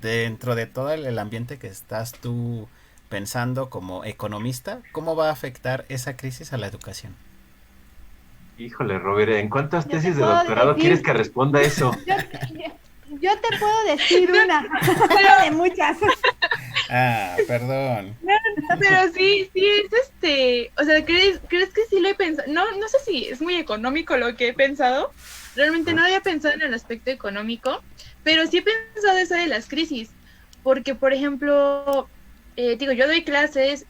dentro de todo el ambiente que estás tú pensando como economista, ¿cómo va a afectar esa crisis a la educación? Híjole, Robert, ¿en cuántas Yo te tesis de puedo doctorado decir- quieres que responda eso? Yo te puedo decir una de muchas. Perdón. Pero sí, es o sea, ¿crees que sí lo he pensado? No sé si es muy económico lo que he pensado. Realmente no había pensado en el aspecto económico, pero sí he pensado eso de las crisis. Porque, por ejemplo, yo doy clases,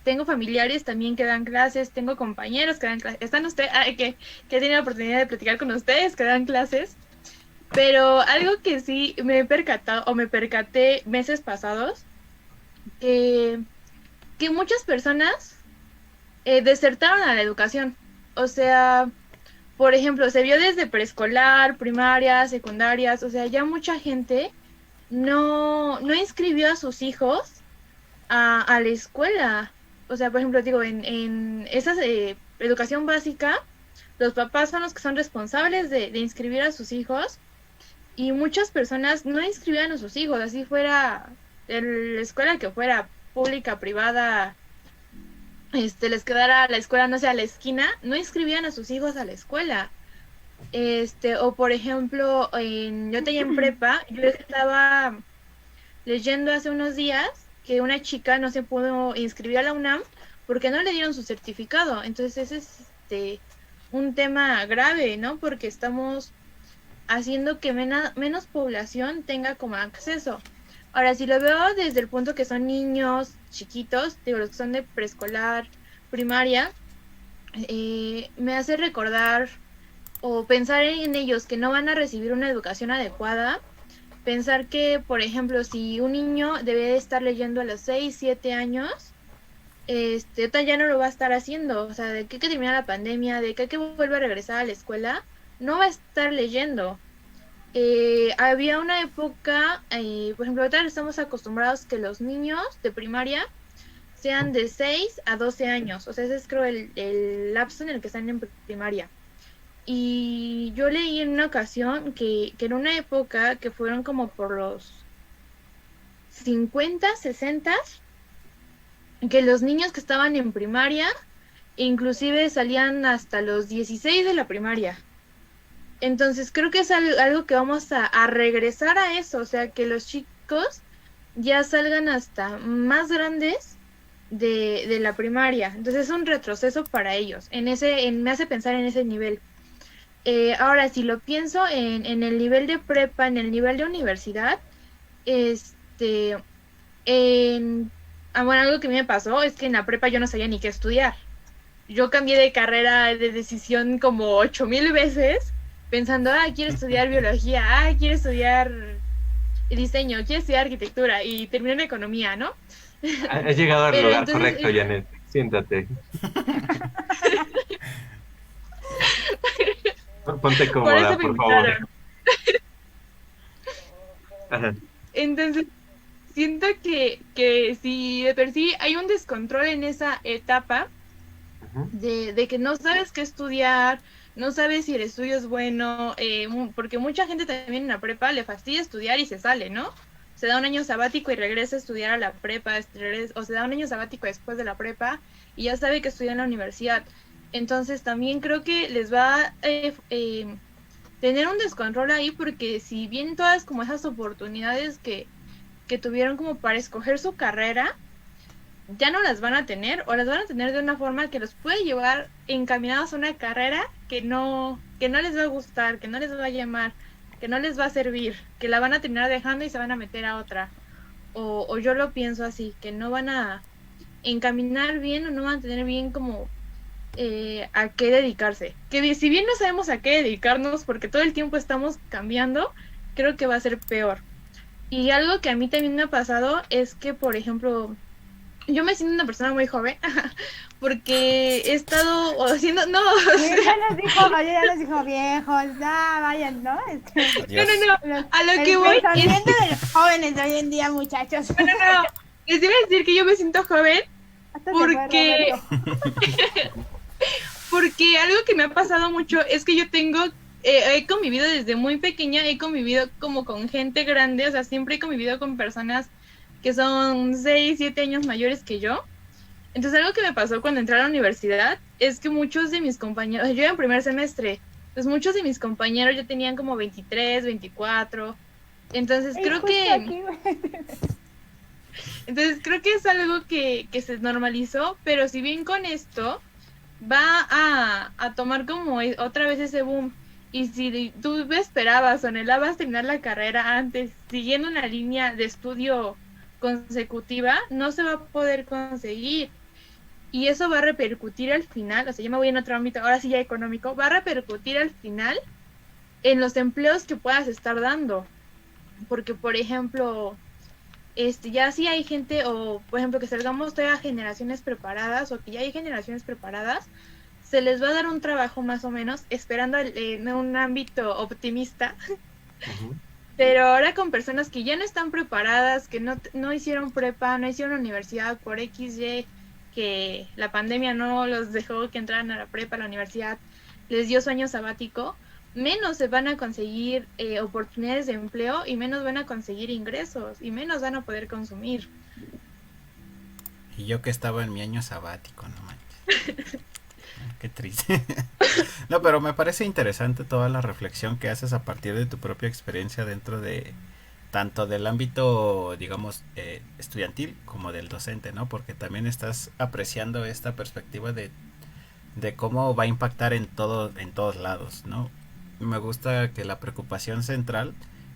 tengo familiares también que dan clases, tengo compañeros que dan clases. Están ustedes, que he tenido la oportunidad de platicar con ustedes que dan clases. Pero algo que sí me he percatado, o me percaté meses pasados, que muchas personas desertaron a la educación. O sea, por ejemplo, se vio desde preescolar, primarias, secundarias, o sea, ya mucha gente no inscribió a sus hijos a la escuela. O sea, por ejemplo, digo, en esa educación básica, los papás son los que son responsables de inscribir a sus hijos, y muchas personas no inscribían a sus hijos, así fuera en la escuela que fuera, pública, privada, les quedara la escuela, no sé, a la esquina, no inscribían a sus hijos a la escuela. O por ejemplo, yo tenía en prepa, yo estaba leyendo hace unos días que una chica no se pudo inscribir a la UNAM porque no le dieron su certificado. Entonces ese es un tema grave, ¿no? Porque estamos haciendo que menos población tenga como acceso. Ahora, si lo veo desde el punto que son niños chiquitos, digo, los que son de preescolar, primaria, me hace recordar o pensar en ellos que no van a recibir una educación adecuada. Pensar que, por ejemplo, si un niño debe estar leyendo a los 6, 7 años, ya no lo va a estar haciendo. O sea, de que termina la pandemia, de que vuelva a regresar a la escuela, no va a estar leyendo. Había una época, por ejemplo, ahorita estamos acostumbrados que los niños de primaria sean de 6 a 12 años. O sea, ese es creo el lapso en el que están en primaria. Y yo leí en una ocasión que en una época que fueron como por los 50, 60, que los niños que estaban en primaria inclusive salían hasta los 16 de la primaria. Entonces creo que es algo que vamos a regresar a eso, o sea, que los chicos ya salgan hasta más grandes de la primaria. Entonces es un retroceso para ellos, me hace pensar en ese nivel. Ahora, si lo pienso en el nivel de prepa, en el nivel de universidad, bueno, algo que a mí me pasó es que en la prepa yo no sabía ni qué estudiar. Yo cambié de carrera de decisión como 8,000 veces, pensando, quiero estudiar biología, quiero estudiar diseño, quiero estudiar arquitectura, y terminé en economía, ¿no? Has llegado al lugar correcto, Janet. Siéntate. Ponte cómoda, por favor. Ajá. Entonces, siento que si de per sí hay un descontrol en esa etapa, de que no sabes qué estudiar, no sabes si el estudio es bueno, porque mucha gente también en la prepa le fastidia estudiar y se sale, ¿no? Se da un año sabático y regresa a estudiar a la prepa, o se da un año sabático después de la prepa y ya sabe que estudia en la universidad. Entonces también creo que les va a tener un descontrol ahí, porque si bien todas como esas oportunidades que tuvieron como para escoger su carrera, ya no las van a tener, o las van a tener de una forma que los puede llevar encaminados a una carrera que no les va a gustar, que no les va a llamar. que no les va a servir, que la van a terminar dejando y se van a meter a otra. O yo lo pienso así, que no van a encaminar bien o no van a tener bien como a qué dedicarse. Que si bien no sabemos a qué dedicarnos porque todo el tiempo estamos cambiando, creo que va a ser peor. Y algo que a mí también me ha pasado es que, por ejemplo, yo me siento una persona muy joven porque he estado haciendo, no, Ya nos dijo viejos, vayan, ¿no? no, a lo que voy es... de los jóvenes de hoy en día, muchachos. No, les iba a decir que yo me siento joven porque porque algo que me ha pasado mucho es que yo tengo he convivido desde muy pequeña, he convivido como con gente grande, o sea, siempre he convivido con personas que son 6, 7 años mayores que yo. Entonces algo que me pasó cuando entré a la universidad es que muchos de mis compañeros, yo era en primer semestre, pues muchos de mis compañeros ya tenían como 23, 24, entonces creo que... Entonces creo que es algo que se normalizó, pero si bien con esto va a tomar como otra vez ese boom, y si tú esperabas o anhelabas terminar la carrera antes, siguiendo una línea de estudio consecutiva, no se va a poder conseguir. Y eso va a repercutir al final, o sea, yo me voy en otro ámbito, ahora sí ya económico, va a repercutir al final en los empleos que puedas estar dando. Porque, por ejemplo, ya sí hay gente, o por ejemplo, que salgamos todavía generaciones preparadas, o que ya hay generaciones preparadas, se les va a dar un trabajo más o menos, esperando en un ámbito optimista. Uh-huh. Pero ahora con personas que ya no están preparadas, que no hicieron prepa, no hicieron universidad por XY, que la pandemia no los dejó que entraran a la prepa, a la universidad, les dio su año sabático, menos se van a conseguir oportunidades de empleo y menos van a conseguir ingresos y menos van a poder consumir. Y yo que estaba en mi año sabático, no manches. Qué triste. No, pero me parece interesante toda la reflexión que haces a partir de tu propia experiencia dentro de tanto del ámbito, digamos, estudiantil como del docente, ¿no? Porque también estás apreciando esta perspectiva de cómo va a impactar en todos lados, ¿no? Me gusta que la preocupación central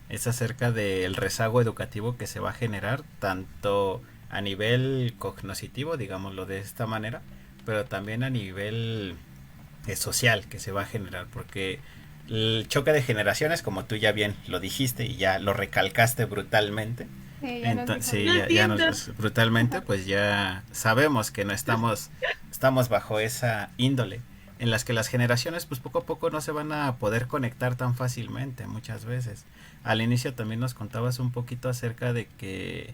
es acerca del rezago educativo que se va a generar tanto a nivel cognoscitivo, digámoslo de esta manera, pero también a nivel social que se va a generar, porque el choque de generaciones, como tú ya bien lo dijiste y ya lo recalcaste brutalmente, brutalmente, pues ya sabemos que no estamos bajo esa índole en las que las generaciones pues poco a poco no se van a poder conectar tan fácilmente muchas veces. Al inicio también nos contabas un poquito acerca de que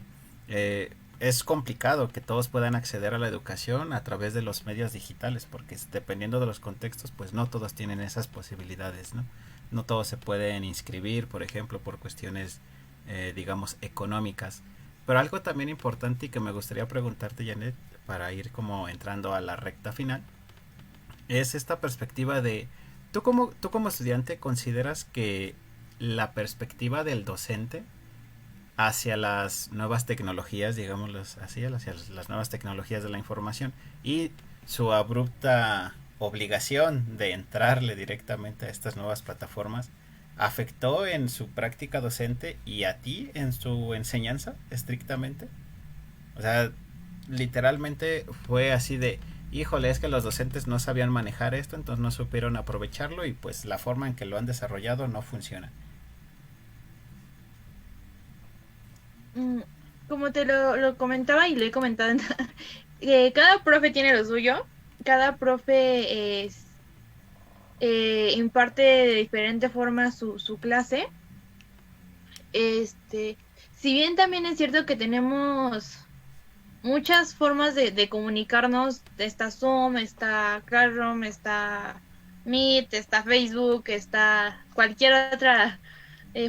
es complicado que todos puedan acceder a la educación a través de los medios digitales, porque dependiendo de los contextos, pues no todos tienen esas posibilidades, ¿no? No todos se pueden inscribir, por ejemplo, por cuestiones, digamos, económicas. Pero algo también importante y que me gustaría preguntarte, Janet, para ir como entrando a la recta final, es esta perspectiva de, tú como estudiante, ¿consideras que la perspectiva del docente hacia las nuevas tecnologías, digámoslo así, hacia las nuevas tecnologías de la información y su abrupta obligación de entrarle directamente a estas nuevas plataformas, afectó en su práctica docente y a ti en su enseñanza estrictamente? O sea, literalmente fue así de, híjole, es que los docentes no sabían manejar esto, entonces no supieron aprovecharlo y pues la forma en que lo han desarrollado no funciona. Como te lo comentaba y le he comentado, cada profe tiene lo suyo, cada profe imparte de diferente forma su clase. Si bien también es cierto que tenemos muchas formas de comunicarnos, está Zoom, está Classroom, está Meet, está Facebook, está cualquier otra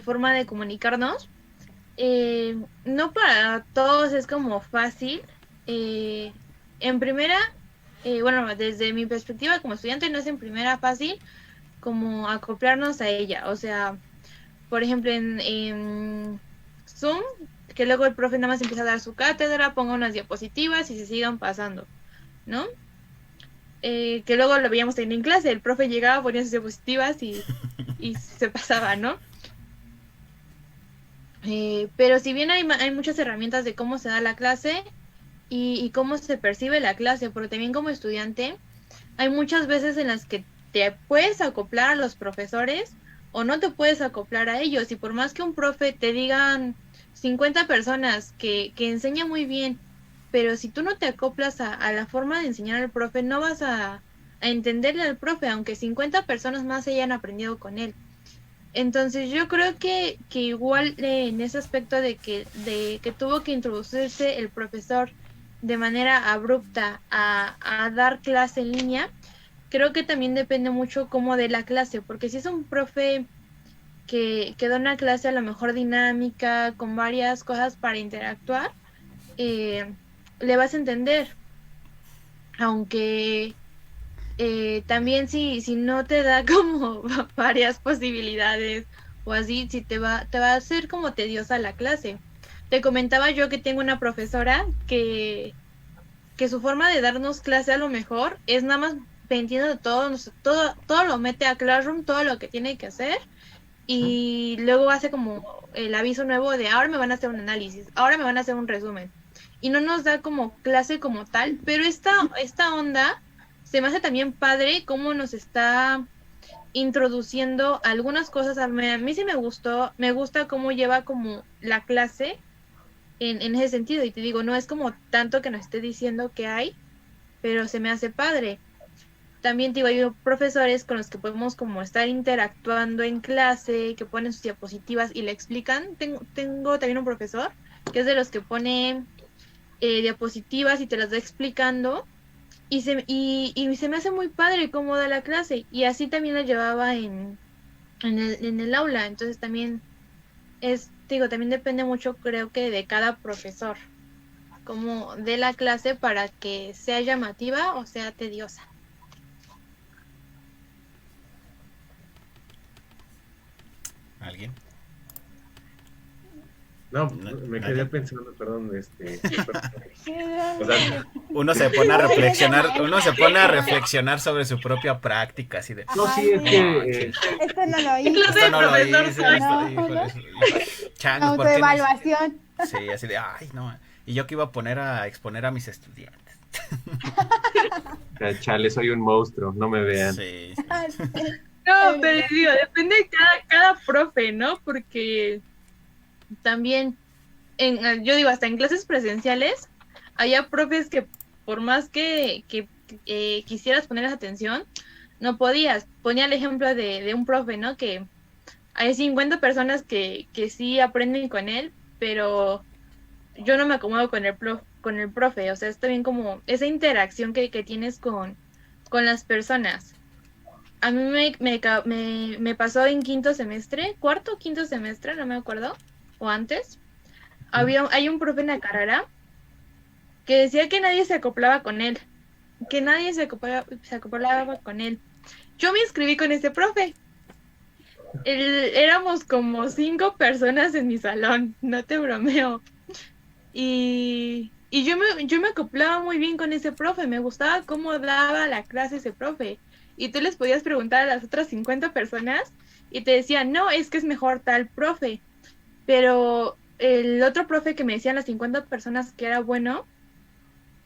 forma de comunicarnos. No para todos es como fácil. En primera, bueno, desde mi perspectiva como estudiante no es en primera fácil como acoplarnos a ella. O sea, por ejemplo en Zoom, que luego el profe nada más empieza a dar su cátedra, ponga unas diapositivas y se sigan pasando, ¿no? Que luego lo veíamos en clase, el profe llegaba, ponía sus diapositivas y se pasaba, ¿no? Pero si bien hay muchas herramientas de cómo se da la clase y cómo se percibe la clase, porque también como estudiante hay muchas veces en las que te puedes acoplar a los profesores o no te puedes acoplar a ellos. Y por más que un profe te digan 50 personas que enseña muy bien, pero si tú no te acoplas a la forma de enseñar al profe, no vas a entenderle al profe, aunque 50 personas más hayan aprendido con él. Entonces yo creo que igual en ese aspecto de que tuvo que introducirse el profesor de manera abrupta a dar clase en línea, creo que también depende mucho como de la clase, porque si es un profe que da una clase a lo mejor dinámica, con varias cosas para interactuar, eh, le vas a entender, aunque también si no te da como varias posibilidades o así, si te va a hacer como tediosa la clase. Te comentaba yo que tengo una profesora que su forma de darnos clase a lo mejor es nada más pendiente todo lo mete a Classroom, todo lo que tiene que hacer, y luego hace como el aviso nuevo de ahora me van a hacer un análisis, ahora me van a hacer un resumen. Y no nos da como clase como tal, pero esta onda se me hace también padre cómo nos está introduciendo algunas cosas. A mí sí me gusta cómo lleva como la clase en ese sentido. Y te digo, no es como tanto que nos esté diciendo que hay, pero se me hace padre. También te digo, hay profesores con los que podemos como estar interactuando en clase, que ponen sus diapositivas y le explican. Tengo también un profesor que es de los que pone diapositivas y te las va explicando. Y se me hace muy padre cómo da la clase. Y así también la llevaba en el aula. Entonces también digo, también depende mucho, creo que de cada profesor, como de la clase para que sea llamativa o sea tediosa. ¿Alguien? No, No, me nadie. quedé pensando, perdón, Sí, o sea, Uno se pone a reflexionar sobre su propia práctica, así de, no, Ajá, sí, es sí. que Esto no lo ¿Qué hice. clase esto de no lo profesor hice, soy? esto, No, híjole, ¿no? changos, ¿por qué no hice? Autoevaluación. Sí, así de, ay, no. Y yo que iba a poner a exponer a mis estudiantes. chale, soy un monstruo, no me vean. Sí, No, pero digo, depende de cada profe, ¿no? Porque también, yo digo, hasta en clases presenciales, había profes que por más que quisieras ponerles atención, no podías. Ponía el ejemplo de un profe, ¿no? Que hay 50 personas que sí aprenden con él, pero yo no me acomodo con el profe. O sea, está bien como esa interacción que tienes con las personas. A mí me pasó en quinto semestre, cuarto, quinto semestre, no me acuerdo, o antes. Hay un profe en la carrera que decía que nadie se acoplaba con él, que nadie se acoplaba con él. Yo me inscribí con ese profe. Éramos como 5 personas en mi salón, no te bromeo. Y yo me acoplaba muy bien con ese profe, me gustaba cómo daba la clase ese profe. Y tú les podías preguntar a las otras 50 personas y te decían, no, es que es mejor tal profe. Pero el otro profe que me decían las 50 personas que era bueno,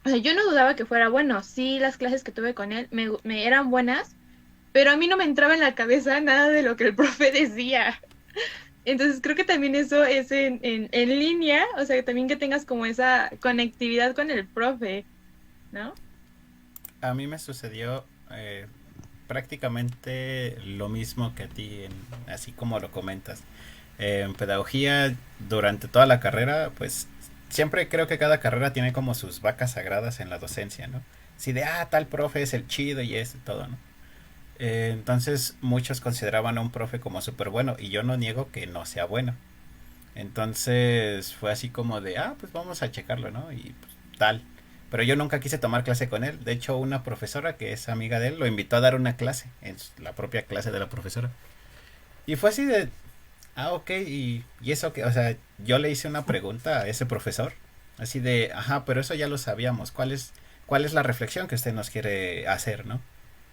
o sea, yo no dudaba que fuera bueno. Sí, las clases que tuve con él me eran buenas, pero a mí no me entraba en la cabeza nada de lo que el profe decía. Entonces creo que también eso es en línea, o sea, también que tengas como esa conectividad con el profe, ¿no? a mí me sucedió prácticamente lo mismo que a ti, así como lo comentas. En pedagogía, durante toda la carrera, pues siempre creo que cada carrera tiene como sus vacas sagradas en la docencia, ¿no? Si de, tal profe es el chido y eso y todo, ¿no? Entonces muchos consideraban a un profe como súper bueno y yo no niego que no sea bueno. Entonces fue así como de, pues vamos a checarlo, ¿no? Y pues, tal. Pero yo nunca quise tomar clase con él. De hecho, una profesora que es amiga de él lo invitó a dar una clase, en la propia clase de la profesora. Y fue así de, ok, y eso que, o sea, yo le hice una pregunta a ese profesor, así de, pero eso ya lo sabíamos, ¿cuál es la reflexión que usted nos quiere hacer, no?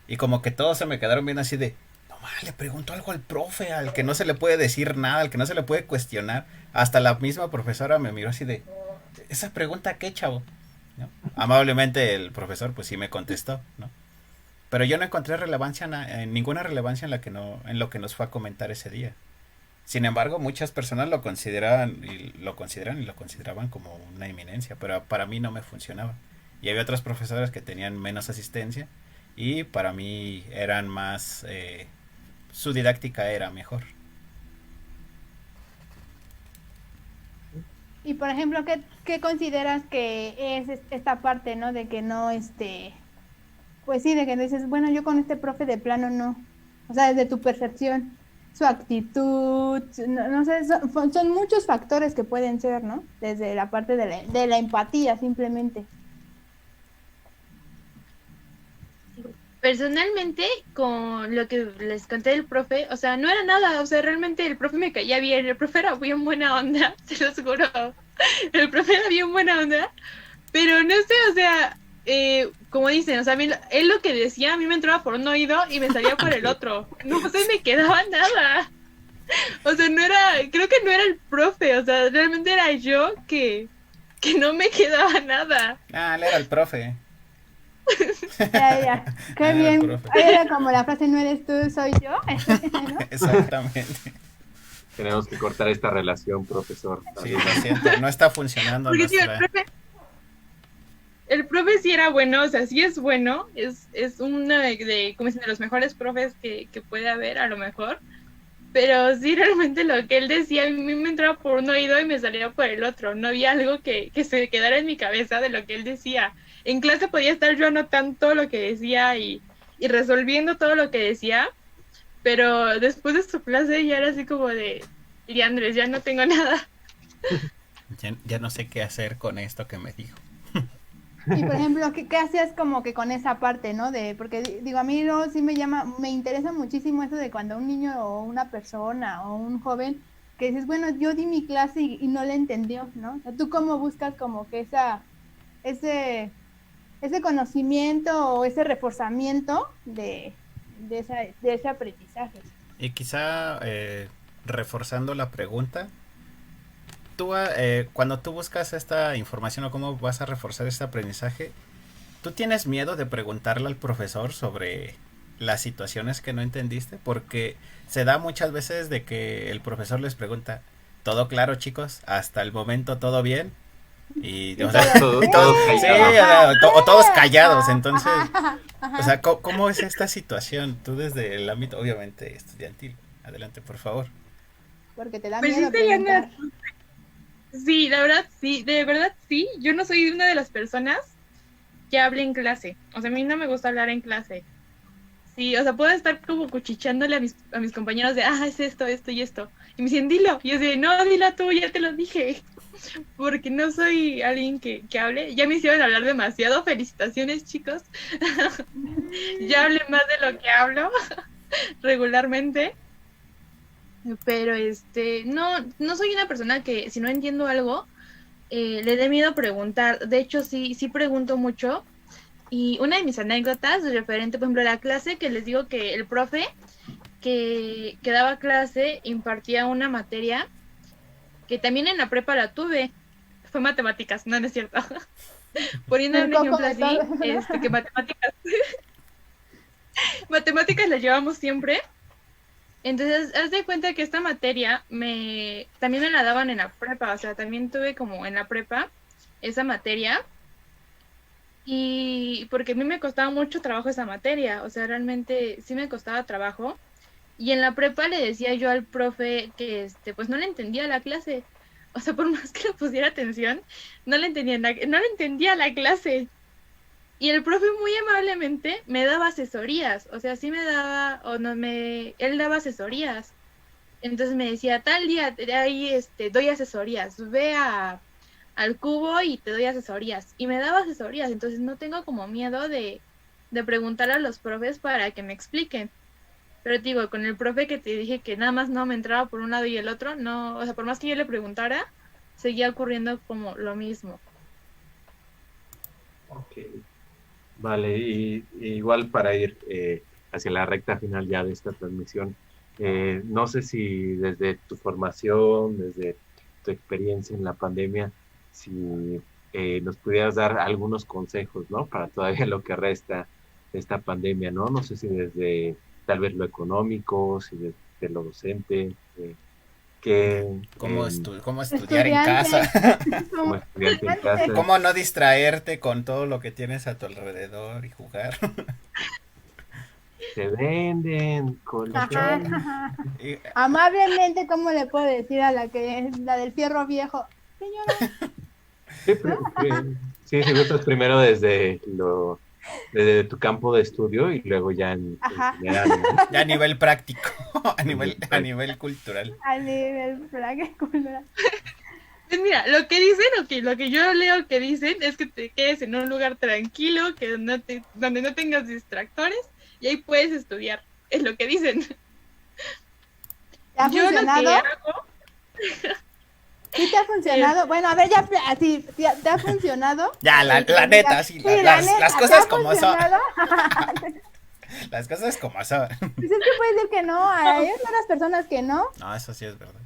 Y como que todos se me quedaron bien así de, no mamá le preguntó algo al profe, al que no se le puede decir nada, al que no se le puede cuestionar. Hasta la misma profesora me miró así de, ¿esa pregunta qué, chavo? ¿No? Amablemente el profesor pues sí me contestó, ¿no? Pero yo no encontré relevancia, ninguna relevancia en la que no, en lo que nos fue a comentar ese día. Sin embargo, muchas personas lo consideran y lo consideraban como una eminencia, pero para mí no me funcionaba. Y había otras profesoras que tenían menos asistencia y para mí eran más, su didáctica era mejor. Y por ejemplo, ¿qué consideras que es esta parte, ¿no? De que no, pues sí, de que dices, bueno, yo con este profe de plano no. O sea, desde tu percepción, su actitud, no sé, son muchos factores que pueden ser, ¿no? Desde la parte de la empatía, simplemente. Personalmente, con lo que les conté del profe, o sea, no era nada, o sea, realmente el profe me caía bien, el profe era bien buena onda, se los juro, el profe era bien buena onda, pero no sé, o sea, como dicen, o sea, él lo que decía a mí me entraba por un oído y me salía por el otro, no se me quedaba nada, o sea, no era, creo que no era el profe, o sea, realmente era yo que no me quedaba nada. Ah, él era el profe. Ya, qué bien. Era como la frase, no eres tú, soy yo. ¿No? Exactamente. Tenemos que cortar esta relación, profesor. Sí, lo siento, no está funcionando. Porque sí, el profe sí era bueno, o sea, sí es bueno, es uno como dicen, de los mejores profes que puede haber, a lo mejor, pero sí realmente lo que él decía a mí me entraba por un oído y me salía por el otro, no había algo que se quedara en mi cabeza de lo que él decía. En clase podía estar yo anotando todo lo que decía y resolviendo todo lo que decía, pero después de su clase ya era así como de, Andrés, ya no tengo nada. Ya no sé qué hacer con esto que me dijo. Y por ejemplo, ¿qué hacías como que con esa parte, ¿no? Porque digo, a mí no, sí me interesa muchísimo eso de cuando un niño o una persona o un joven que dices, bueno, yo di mi clase y no le entendió, ¿no? O sea, ¿tú cómo buscas como que ese conocimiento o ese reforzamiento de ese aprendizaje? Y quizá reforzando la pregunta, tú, cuando tú buscas esta información o cómo vas a reforzar este aprendizaje, ¿tú tienes miedo de preguntarle al profesor sobre las situaciones que no entendiste? Porque se da muchas veces de que el profesor les pregunta, ¿todo claro, chicos? ¿Hasta el momento todo bien? Y o sea, todos sí, callados. o todos callados. Entonces, o sea, ¿cómo es esta situación? Tú desde el ámbito, obviamente, estudiantil. Adelante, por favor. Porque te da Pues miedo sí, sería preguntar. Sí, la verdad sí, de verdad sí. Yo no soy una de las personas que hable en clase. O sea, a mí no me gusta hablar en clase. Sí, o sea, puedo estar como cuchichándole a mis compañeros de, es esto, esto y esto. Y me dicen, dilo. Y yo digo, no, dilo tú, ya te lo dije. Porque no soy alguien que hable. Ya me hicieron hablar demasiado. Felicitaciones, chicos. Ya hablé más de lo que hablo regularmente. Pero no soy una persona que si no entiendo algo, le dé miedo preguntar. De hecho, sí pregunto mucho. Y una de mis anécdotas referente, por ejemplo, a la clase, que les digo que el profe que daba clase impartía una materia que también en la prepa la tuve. Fue matemáticas, no es cierto. Poniendo un ejemplo así, que matemáticas la llevamos siempre. Entonces, haz de cuenta que esta materia también me la daban en la prepa, o sea, también tuve como en la prepa esa materia. Y porque a mí me costaba mucho trabajo esa materia, o sea, realmente sí me costaba trabajo. Y en la prepa le decía yo al profe que pues no le entendía la clase. O sea, por más que le pusiera atención, no le entendía la clase. Y el profe muy amablemente me daba asesorías, o sea, sí me daba, él daba asesorías. Entonces me decía, tal día de ahí doy asesorías, ve al cubo y te doy asesorías. Y me daba asesorías, entonces no tengo como miedo de preguntar a los profes para que me expliquen. Pero te digo, con el profe que te dije que nada más no me entraba por un lado y el otro, no, o sea, por más que yo le preguntara, seguía ocurriendo como lo mismo. Ok. Vale, y igual para ir hacia la recta final ya de esta transmisión. No sé si desde tu formación, desde tu experiencia en la pandemia, si nos pudieras dar algunos consejos, ¿no? Para todavía lo que resta de esta pandemia, ¿no? No sé si desde tal vez lo económico, si desde lo docente, que cómo estudiar en casa, como estudiante en casa. cómo no distraerte con todo lo que tienes a tu alrededor y jugar. Se venden con Ajá. Amablemente, ¿cómo le puedo decir a la que es la del fierro viejo? Señora. Sí, si gustas primero desde tu campo de estudio y luego ya en general, ¿no? Ya a nivel práctico, a nivel cultural. A nivel práctico. Pues mira, lo que dicen, lo que yo leo que dicen es que te quedes en un lugar tranquilo, que donde no tengas distractores y ahí puedes estudiar. Es lo que dicen. ¿Te ha funcionado? Yo lo que hago... ¿Sí te ha funcionado? Bueno, a ver, ya, así, ¿te ha funcionado? Ya, la neta, sí, las cosas como son. Las cosas como son. Pues es que puede ser que no, hay otras personas que no. No, eso sí es verdad.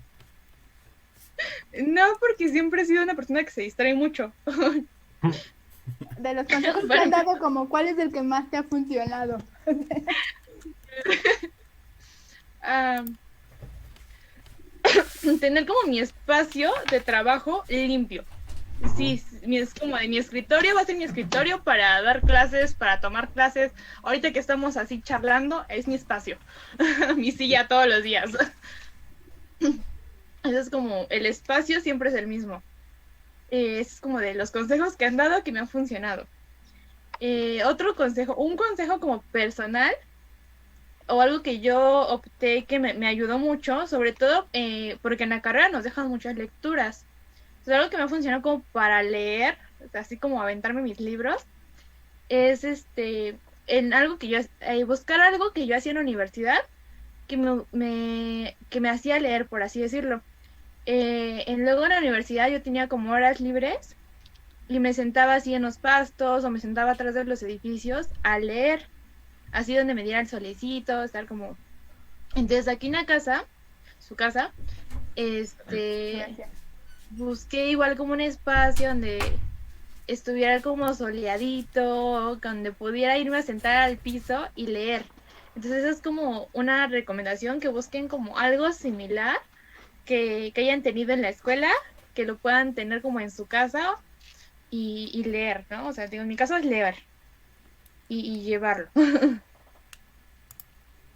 No, porque siempre he sido una persona que se distrae mucho. De los consejos que han dado, como, ¿cuál es el que más te ha funcionado? Tener como mi espacio de trabajo limpio. Sí, es como de mi escritorio, va a ser mi escritorio para dar clases, para tomar clases. Ahorita que estamos así charlando, es mi espacio. Mi silla todos los días. Eso es como, el espacio siempre es el mismo. Es como de los consejos que han dado que me han funcionado. Otro consejo, un consejo como personal, o algo que yo opté que me ayudó mucho, sobre todo porque en la carrera nos dejan muchas lecturas. O sea, algo que me ha funcionado como para leer, así como aventarme mis libros, es en algo que yo, buscar algo que yo hacía en la universidad que me hacía leer, por así decirlo. Luego en la universidad yo tenía como horas libres y me sentaba así en los pastos o me sentaba atrás de los edificios a leer, así donde me diera el solecito, estar como... Entonces aquí en la casa, su casa, busqué igual como un espacio donde estuviera como soleadito, donde pudiera irme a sentar al piso y leer. Entonces es como una recomendación, que busquen como algo similar que hayan tenido en la escuela, que lo puedan tener como en su casa y leer, ¿no? O sea, digo, en mi caso es leer y llevarlo.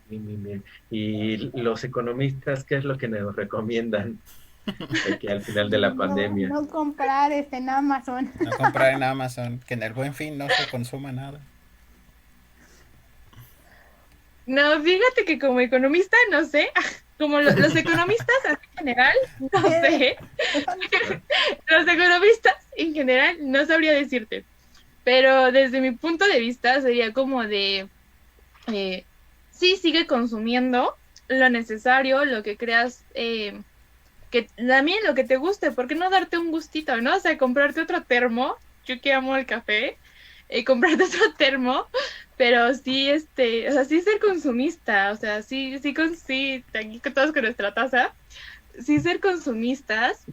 Bien. Y los economistas, ¿qué es lo que nos recomiendan aquí al final de la pandemia? No comprar en Amazon. No comprar en Amazon, que en el Buen Fin no se consuma nada. No, fíjate que como economista, no sé, como los economistas en general, no sé. Los economistas en general no sabría decirte, pero desde mi punto de vista sería como de, sí, sigue consumiendo lo necesario, lo que creas, que también lo que te guste, ¿por qué no darte un gustito, no? O sea, comprarte otro termo, yo que amo el café, comprarte otro termo, pero sí, o sea, sí ser consumista, o sea, sí, aquí todos con nuestra taza, sí ser consumistas,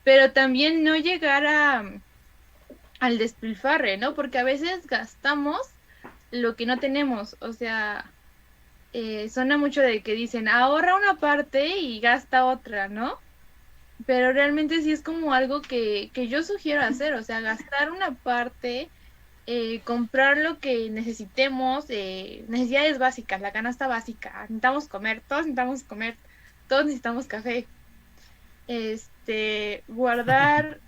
pero también no llegar al despilfarre, ¿no? Porque a veces gastamos lo que no tenemos, o sea, suena mucho de que dicen, ahorra una parte y gasta otra, ¿no? Pero realmente sí es como algo que yo sugiero hacer, o sea, gastar una parte, comprar lo que necesitemos, necesidades básicas, la canasta básica, necesitamos comer, todos necesitamos café, guardar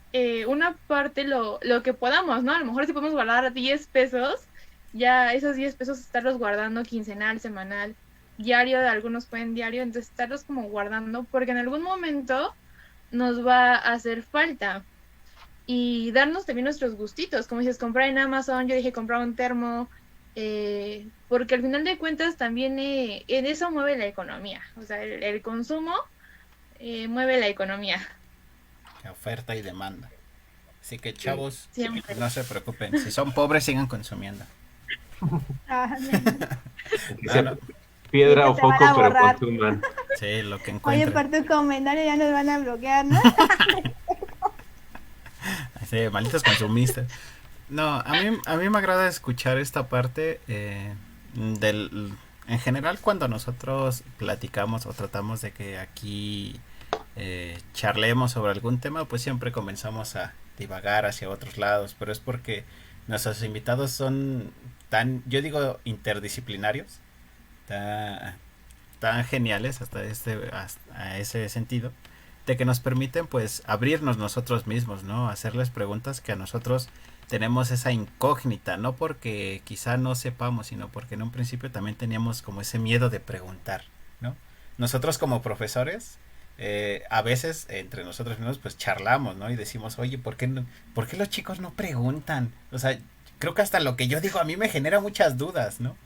una parte lo que podamos, ¿no? A lo mejor si podemos guardar 10 pesos, ya esos 10 pesos estarlos guardando quincenal, semanal, diario, algunos pueden diario, entonces estarlos como guardando, porque en algún momento nos va a hacer falta. Y darnos también nuestros gustitos, como dices, comprar en Amazon, yo dije comprar un termo, porque al final de cuentas también en eso mueve la economía, o sea, el consumo mueve la economía. Oferta y demanda. Así que chavos, siempre. No se preocupen, si son pobres sigan consumiendo. Que No, sea no. piedra Sí, o que te van foco, a pero borrar. consuman. Sí, lo que Oye, encuentre. por tu comentario ya nos van a bloquear, ¿no? Sí, malditos consumistas. No, a mí me agrada escuchar esta parte del... En general, cuando nosotros platicamos o tratamos de que aquí charlemos sobre algún tema, pues siempre comenzamos a divagar hacia otros lados, pero es porque nuestros invitados son tan, yo digo, interdisciplinarios, tan, tan geniales hasta ese sentido, de que nos permiten pues abrirnos nosotros mismos, ¿no? Hacerles preguntas que a nosotros tenemos esa incógnita, no porque quizá no sepamos, sino porque en un principio también teníamos como ese miedo de preguntar, ¿no? Nosotros como profesores, a veces entre nosotros mismos pues charlamos, ¿no? Y decimos, oye, ¿por qué los chicos no preguntan? O sea, creo que hasta lo que yo digo a mí me genera muchas dudas, ¿no?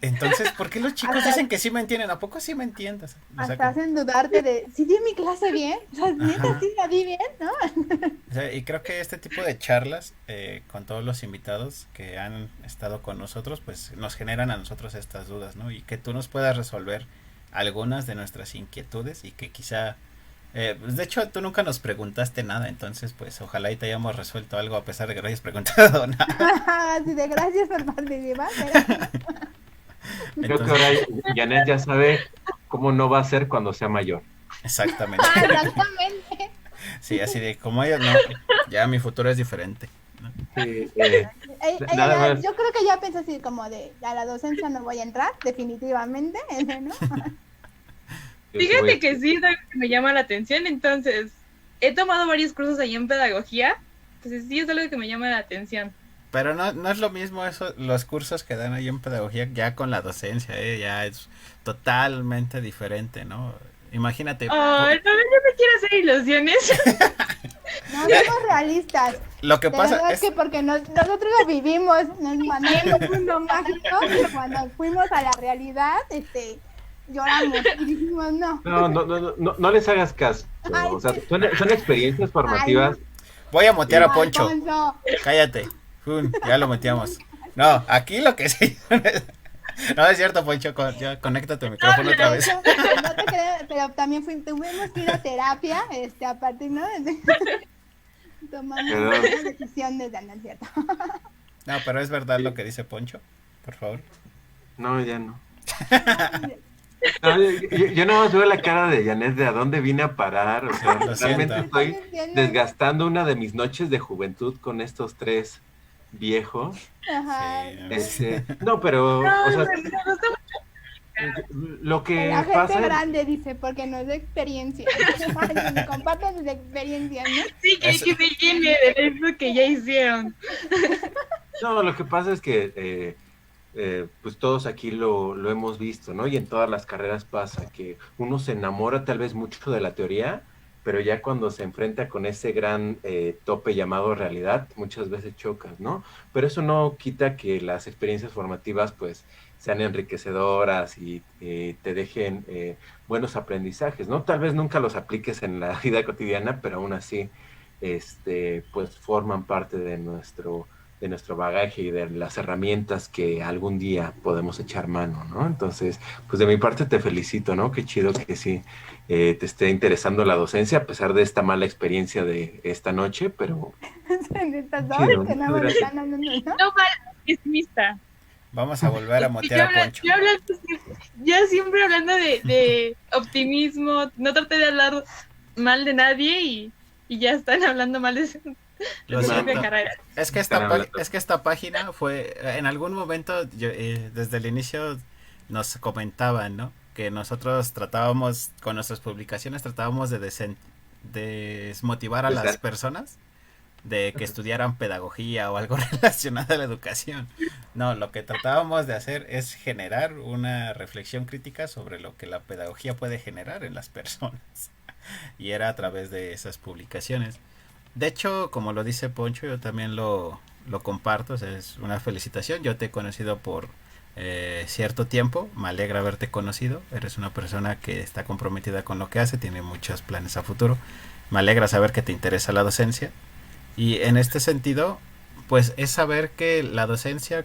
Entonces, ¿por qué los chicos Hasta- dicen que sí me entienden? ¿A poco sí me entiendes? O sea, Hasta hacen dudarte de si di mi clase bien, o sea, neta ajá. sí la di bien, ¿no? O sea, y creo que este tipo de charlas con todos los invitados que han estado con nosotros, pues nos generan a nosotros estas dudas, ¿no? Y que tú nos puedas resolver algunas de nuestras inquietudes y que quizá... pues de hecho, tú nunca nos preguntaste nada, entonces pues ojalá y te hayamos resuelto algo a pesar de que no hayas preguntado nada. Así de gracias por participar, pero Creo que Entonces, ahora Janet ya sabe cómo no va a ser cuando sea mayor. exactamente. exactamente. Sí, así de como ellos, no, ya mi futuro es diferente, ¿no? Sí, Ella nada ya, más. yo creo que ya pensó así como de a la docencia no voy a entrar, definitivamente, ¿no? Yo sí voy Fíjate a- que sí, es algo que me llama la atención, entonces he tomado varios cursos ahí en pedagogía, entonces sí es algo que me llama la atención. Pero no es lo mismo eso, los cursos que dan ahí en pedagogía ya con la docencia, ya es totalmente diferente, ¿no? Imagínate, Ay, no, yo me quiero hacer ilusiones. No somos realistas. lo que De pasa verdad es, que porque nosotros lo vivimos, nos mandaron un mundo mágico y cuando fuimos a la realidad, lloramos y dijimos no. No les hagas caso. Ay, O sea, sí. son experiencias formativas. voy a motear a Ay, Poncho, Poncho. cállate, ya lo metíamos. No, aquí lo que sí, no es cierto, Poncho, ya conecta tu micrófono otra De vez. hecho, no te creo, pero también tuvimos que ir a terapia, a partir, ¿no? Tomamos Perdón. una decisión desde no es cierto. No, pero es verdad lo que dice Poncho, por favor. No, ya no. No, yo nada más veo la cara de Janet de a dónde vine a parar. O sea, Lo realmente siento. estoy desgastando una de mis noches de juventud con estos tres viejos. Ajá. Sí, No, pero, No, o sea, me gustó lo que La gente pasa. grande dice, porque no es de experiencia. Comparten sus experiencias, ¿no? sí, que me llene de eso que ya hicieron. No, lo que pasa es que pues todos aquí lo hemos visto, ¿no? Y en todas las carreras pasa que uno se enamora tal vez mucho de la teoría, pero ya cuando se enfrenta con ese gran tope llamado realidad, muchas veces chocas, ¿no? Pero eso no quita que las experiencias formativas pues sean enriquecedoras y te dejen buenos aprendizajes, ¿no? Tal vez nunca los apliques en la vida cotidiana, pero aún así pues forman parte de nuestro bagaje y de las herramientas que algún día podemos echar mano, ¿no? Entonces, pues de mi parte te felicito, ¿no? Qué chido que sí te esté interesando la docencia a pesar de esta mala experiencia de esta noche, pero Estas dos chido, que no muchas me gracias. están dando, ¿no? No mal, pesimista. Vamos a volver a motear a Poncho. Yo siempre hablando de optimismo, no traté de hablar mal de nadie y ya están hablando mal de Lo su siento. propia carrera. Es que esta página fue, en algún momento, desde el inicio nos comentaban, ¿no? Que nosotros tratábamos, con nuestras publicaciones, tratábamos de desmotivar a las personas de que estudiaran pedagogía o algo relacionado a la educación. No, lo que tratábamos de hacer es generar una reflexión crítica sobre lo que la pedagogía puede generar en las personas. Y era a través de esas publicaciones. De hecho, como lo dice Poncho, yo también lo comparto, o sea, es una felicitación. Yo te he conocido por cierto tiempo, me alegra haberte conocido, eres una persona que está comprometida con lo que hace, tiene muchos planes a futuro, me alegra saber que te interesa la docencia y en este sentido, pues es saber que la docencia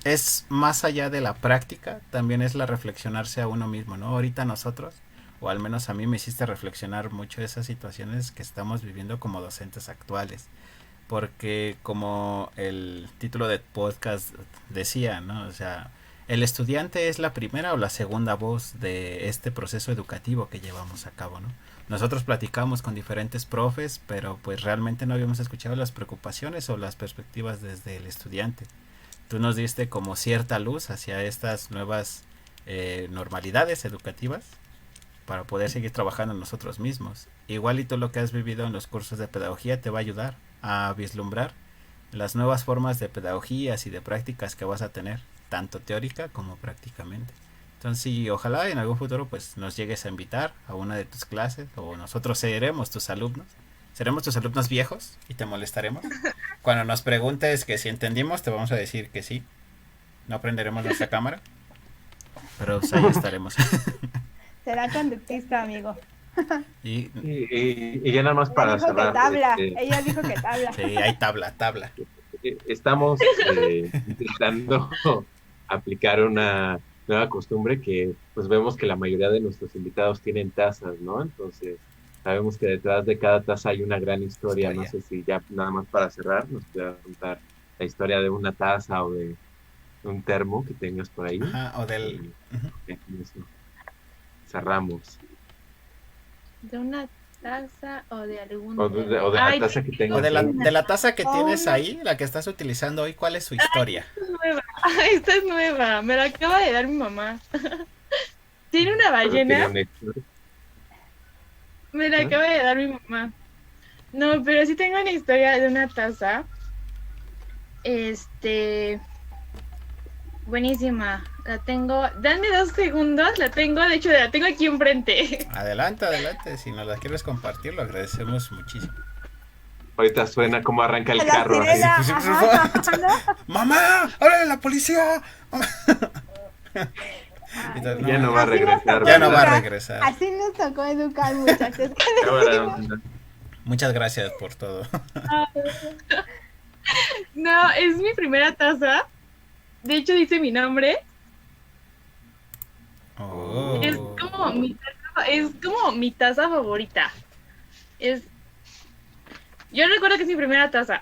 es más allá de la práctica, también es la reflexionarse a uno mismo, ¿no? Ahorita nosotros, o al menos a mí me hiciste reflexionar mucho de esas situaciones que estamos viviendo como docentes actuales, porque como el título del podcast decía, ¿no? O sea, el estudiante es la primera o la segunda voz de este proceso educativo que llevamos a cabo, ¿no? Nosotros platicamos con diferentes profes, pero pues realmente no habíamos escuchado las preocupaciones o las perspectivas desde el estudiante. Tú nos diste como cierta luz hacia estas nuevas normalidades educativas para poder seguir trabajando en nosotros mismos. Igual y tú lo que has vivido en los cursos de pedagogía te va a ayudar a vislumbrar las nuevas formas de pedagogías y de prácticas que vas a tener, tanto teórica como prácticamente. Entonces, sí, ojalá en algún futuro pues nos llegues a invitar a una de tus clases o nosotros seremos tus alumnos. Seremos tus alumnos viejos y te molestaremos. Cuando nos preguntes que si entendimos, te vamos a decir que sí. No prenderemos nuestra cámara, pero pues, ahí estaremos. Será conductista, amigo. y Y ya nada más Ella para dijo que cerrar, tabla. Ella dijo que tabla. sí, hay tabla. estamos intentando aplicar una nueva costumbre que pues vemos que la mayoría de nuestros invitados tienen tazas, ¿no? Entonces sabemos que detrás de cada taza hay una gran historia. No sé si ya nada más para cerrar nos puedes contar la historia de una taza o de un termo que tengas por ahí. Ajá, o del... Y con eso cerramos. ¿De una taza o de algún O de la Ay, taza que tengas. O de ahí. la taza que Oh, tienes no. ahí, la que estás utilizando hoy, ¿cuál es su historia? esta es nueva. Esta es nueva. Me la acaba de dar mi mamá. Tiene una Pero tiene ballena. una historia. Me la ¿Ah? acaba de dar mi mamá. No, pero sí tengo una historia de una taza. Buenísima. La tengo. Dame 2 segundos. La tengo, de hecho, la tengo aquí enfrente. Adelante. Si nos la quieres compartir, lo agradecemos muchísimo. Ahorita suena como arranca el La carro. así. sirena. así. Ajá, ¿no? ¡Mamá! ¡Háblale a la policía! Y tal, Ya no va a Así nos regresar. tocó Ya no va a educar. regresar. Así nos tocó educar, muchachos. Cámara. Muchas gracias por todo. No, es mi primera taza. De hecho, dice mi nombre. Oh. Es como mi taza favorita. Yo recuerdo que es mi primera taza.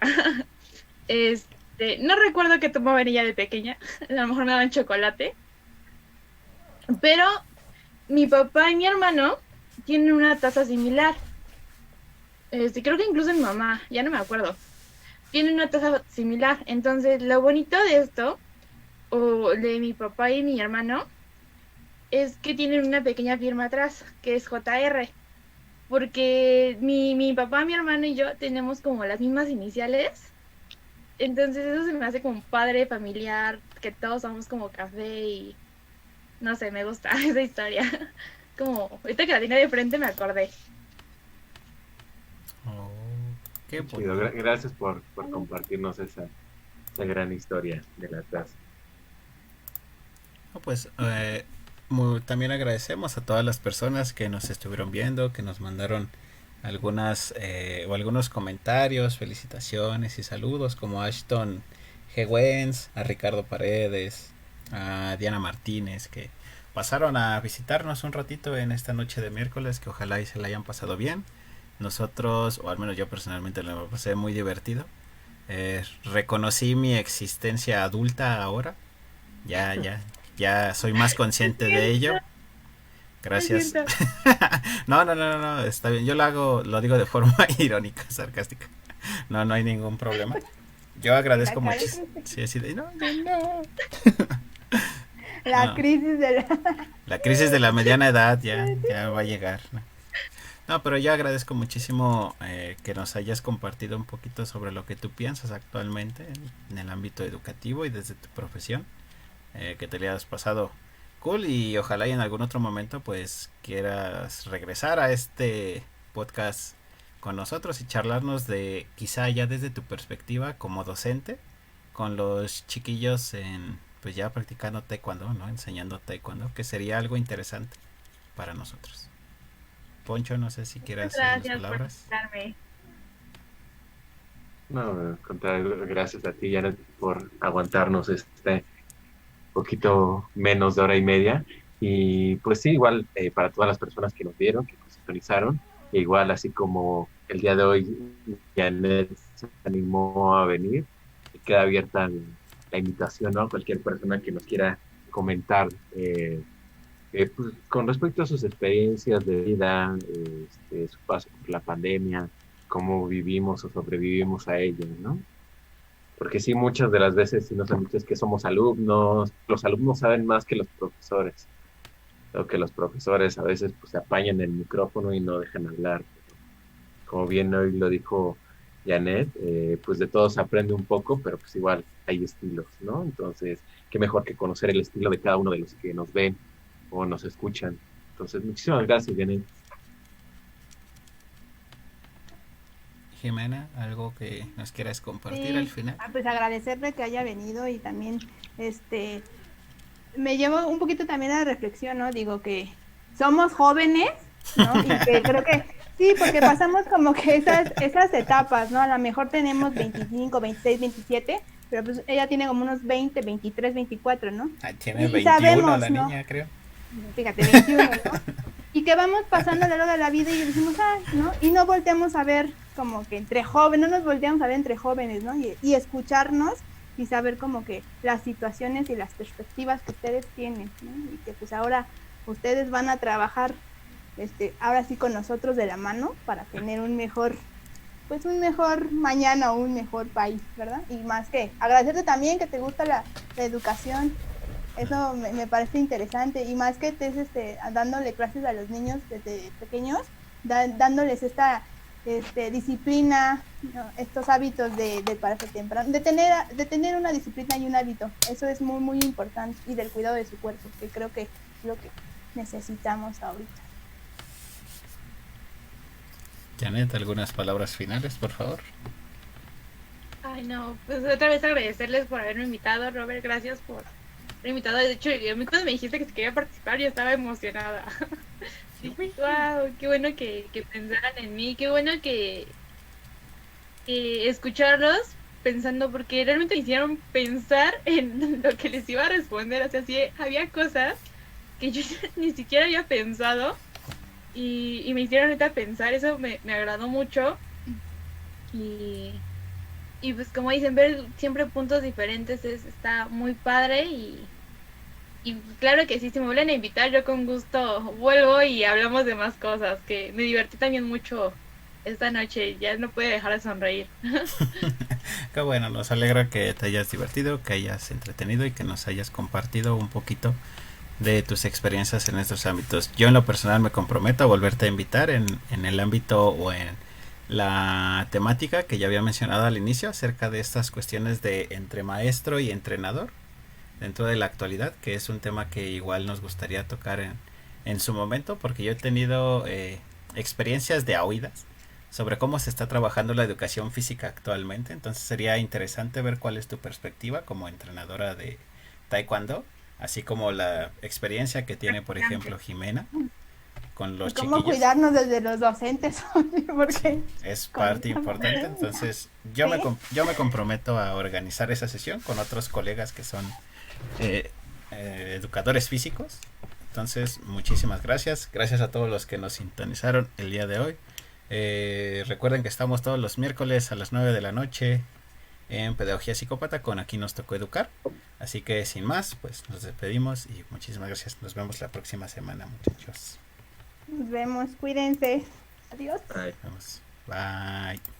No recuerdo que tomaba ella de pequeña. A lo mejor me daban chocolate. Pero mi papá y mi hermano tienen una taza similar. Creo que incluso mi mamá, ya no me acuerdo. Tienen una taza similar. Entonces, lo bonito de esto, o de mi papá y mi hermano, es que tienen una pequeña firma atrás, que es JR. Porque mi papá, mi hermano y yo tenemos como las mismas iniciales. Entonces eso se me hace como padre, familiar, que todos somos como café y no sé, me gusta esa historia. Como, ahorita que la tenía de frente me acordé. Oh, qué Chido, bonito. gracias por compartirnos esa gran historia de la taza. No, pues también agradecemos a todas las personas que nos estuvieron viendo, que nos mandaron algunas o algunos comentarios, felicitaciones y saludos, como a Ashton Gewens, a Ricardo Paredes, a Diana Martínez, que pasaron a visitarnos un ratito en esta noche de miércoles, que ojalá y se la hayan pasado bien. Nosotros, o al menos yo personalmente, lo pasé muy divertido. Reconocí mi existencia adulta ahora. Ya soy más consciente de ello. Gracias. No, está bien. Yo lo digo de forma irónica, sarcástica. No hay ningún problema. Yo agradezco mucho. Sí, así de, no. La No. crisis de La crisis de la mediana edad ya va a llegar. No, pero yo agradezco muchísimo que nos hayas compartido un poquito sobre lo que tú piensas actualmente en el ámbito educativo y desde tu profesión. Que te le hayas pasado cool y ojalá y en algún otro momento pues quieras regresar a este podcast con nosotros y charlarnos de quizá ya desde tu perspectiva como docente con los chiquillos pues ya practicando taekwondo, ¿no? Enseñando taekwondo, que sería algo interesante para nosotros. Poncho, no sé si quieras hacer unas Gracias por palabras. invitarme. No, al contrario, gracias a ti, Janet, por aguantarnos poquito menos de hora y media. Y pues sí, igual para todas las personas que nos vieron, que nos sintonizaron, igual así como el día de hoy Janet se animó a venir, y queda abierta la invitación, ¿no? Cualquier persona que nos quiera comentar pues, con respecto a sus experiencias de vida, su paso por la pandemia, cómo vivimos o sobrevivimos a ella, ¿no? Porque sí, muchas de las veces sí nos han dicho es que somos alumnos, los alumnos saben más que los profesores, o que los profesores a veces pues se apañan el micrófono y no dejan hablar. Como bien hoy lo dijo Janet, pues de todos se aprende un poco, pero pues igual hay estilos, ¿no? Entonces, qué mejor que conocer el estilo de cada uno de los que nos ven o nos escuchan. Entonces, muchísimas gracias, Janet. Jimena, algo que nos quieras compartir al Sí, final. pues agradecerle que haya venido y también me llevo un poquito también a la reflexión, ¿no? Digo que somos jóvenes, ¿no? Y que creo que sí, porque pasamos como que esas etapas, ¿no? A lo mejor tenemos 25, 26, 27, pero pues ella tiene como unos 20, 23, 24, ¿no? Tiene Y 21 sabemos, la ¿no? niña, creo. Fíjate, 21, ¿no? Y que vamos pasando a lo largo de la vida y decimos, ay, ¿no? Y no volteamos a ver como que entre jóvenes, no nos volteamos a ver entre jóvenes, ¿no? Y escucharnos y saber como que las situaciones y las perspectivas que ustedes tienen, ¿no? Y que pues ahora ustedes van a trabajar, ahora sí con nosotros de la mano para tener un mejor mañana o un mejor país, ¿verdad? Y más que agradecerte también que te gusta la educación, eso me parece interesante y más que estés dándole clases a los niños desde pequeños, dándoles esta disciplina, ¿no? Estos hábitos de pararse temprano, de tener una disciplina y un hábito, eso es muy muy importante, y del cuidado de su cuerpo, que creo que es lo que necesitamos ahorita. Janet, algunas palabras finales, por favor. Ay, no, pues otra vez agradecerles por haberme invitado, Robert, gracias por haberme invitado. De hecho, a mí cuando me dijiste que quería participar, yo estaba emocionada. Sí, wow, qué bueno que pensaran en mí, qué bueno que escucharlos pensando, porque realmente me hicieron pensar en lo que les iba a responder. O sea, sí, había cosas que yo ni siquiera había pensado y me hicieron ahorita pensar, eso me agradó mucho. Y pues como dicen, ver siempre puntos diferentes está muy padre y claro que sí, si me vuelven a invitar, yo con gusto vuelvo y hablamos de más cosas, que me divertí también mucho esta noche, ya no pude dejar de sonreír. Qué bueno, nos alegra que te hayas divertido, que hayas entretenido y que nos hayas compartido un poquito de tus experiencias en estos ámbitos. Yo en lo personal me comprometo a volverte a invitar en el ámbito o en la temática que ya había mencionado al inicio acerca de estas cuestiones de entre maestro y entrenador dentro de la actualidad, que es un tema que igual nos gustaría tocar en su momento, porque yo he tenido experiencias de a oídas sobre cómo se está trabajando la educación física actualmente. Entonces sería interesante ver cuál es tu perspectiva como entrenadora de taekwondo, así como la experiencia que tiene, por ejemplo, Jimena con los ¿Cómo chiquillos. cuidarnos desde los docentes? Porque Es parte importante. Entonces yo me comprometo a organizar esa sesión con otros colegas que son educadores físicos. Entonces muchísimas gracias. Gracias a todos los que nos sintonizaron el día de hoy. Recuerden que estamos todos los miércoles a las 9 de la noche en Pedagogía Psicópata con Aquí nos tocó educar. Así que sin más, pues nos despedimos y muchísimas gracias. Nos vemos la próxima semana, muchachos. nos vemos, cuídense. Adiós. Bye. Vamos. Bye.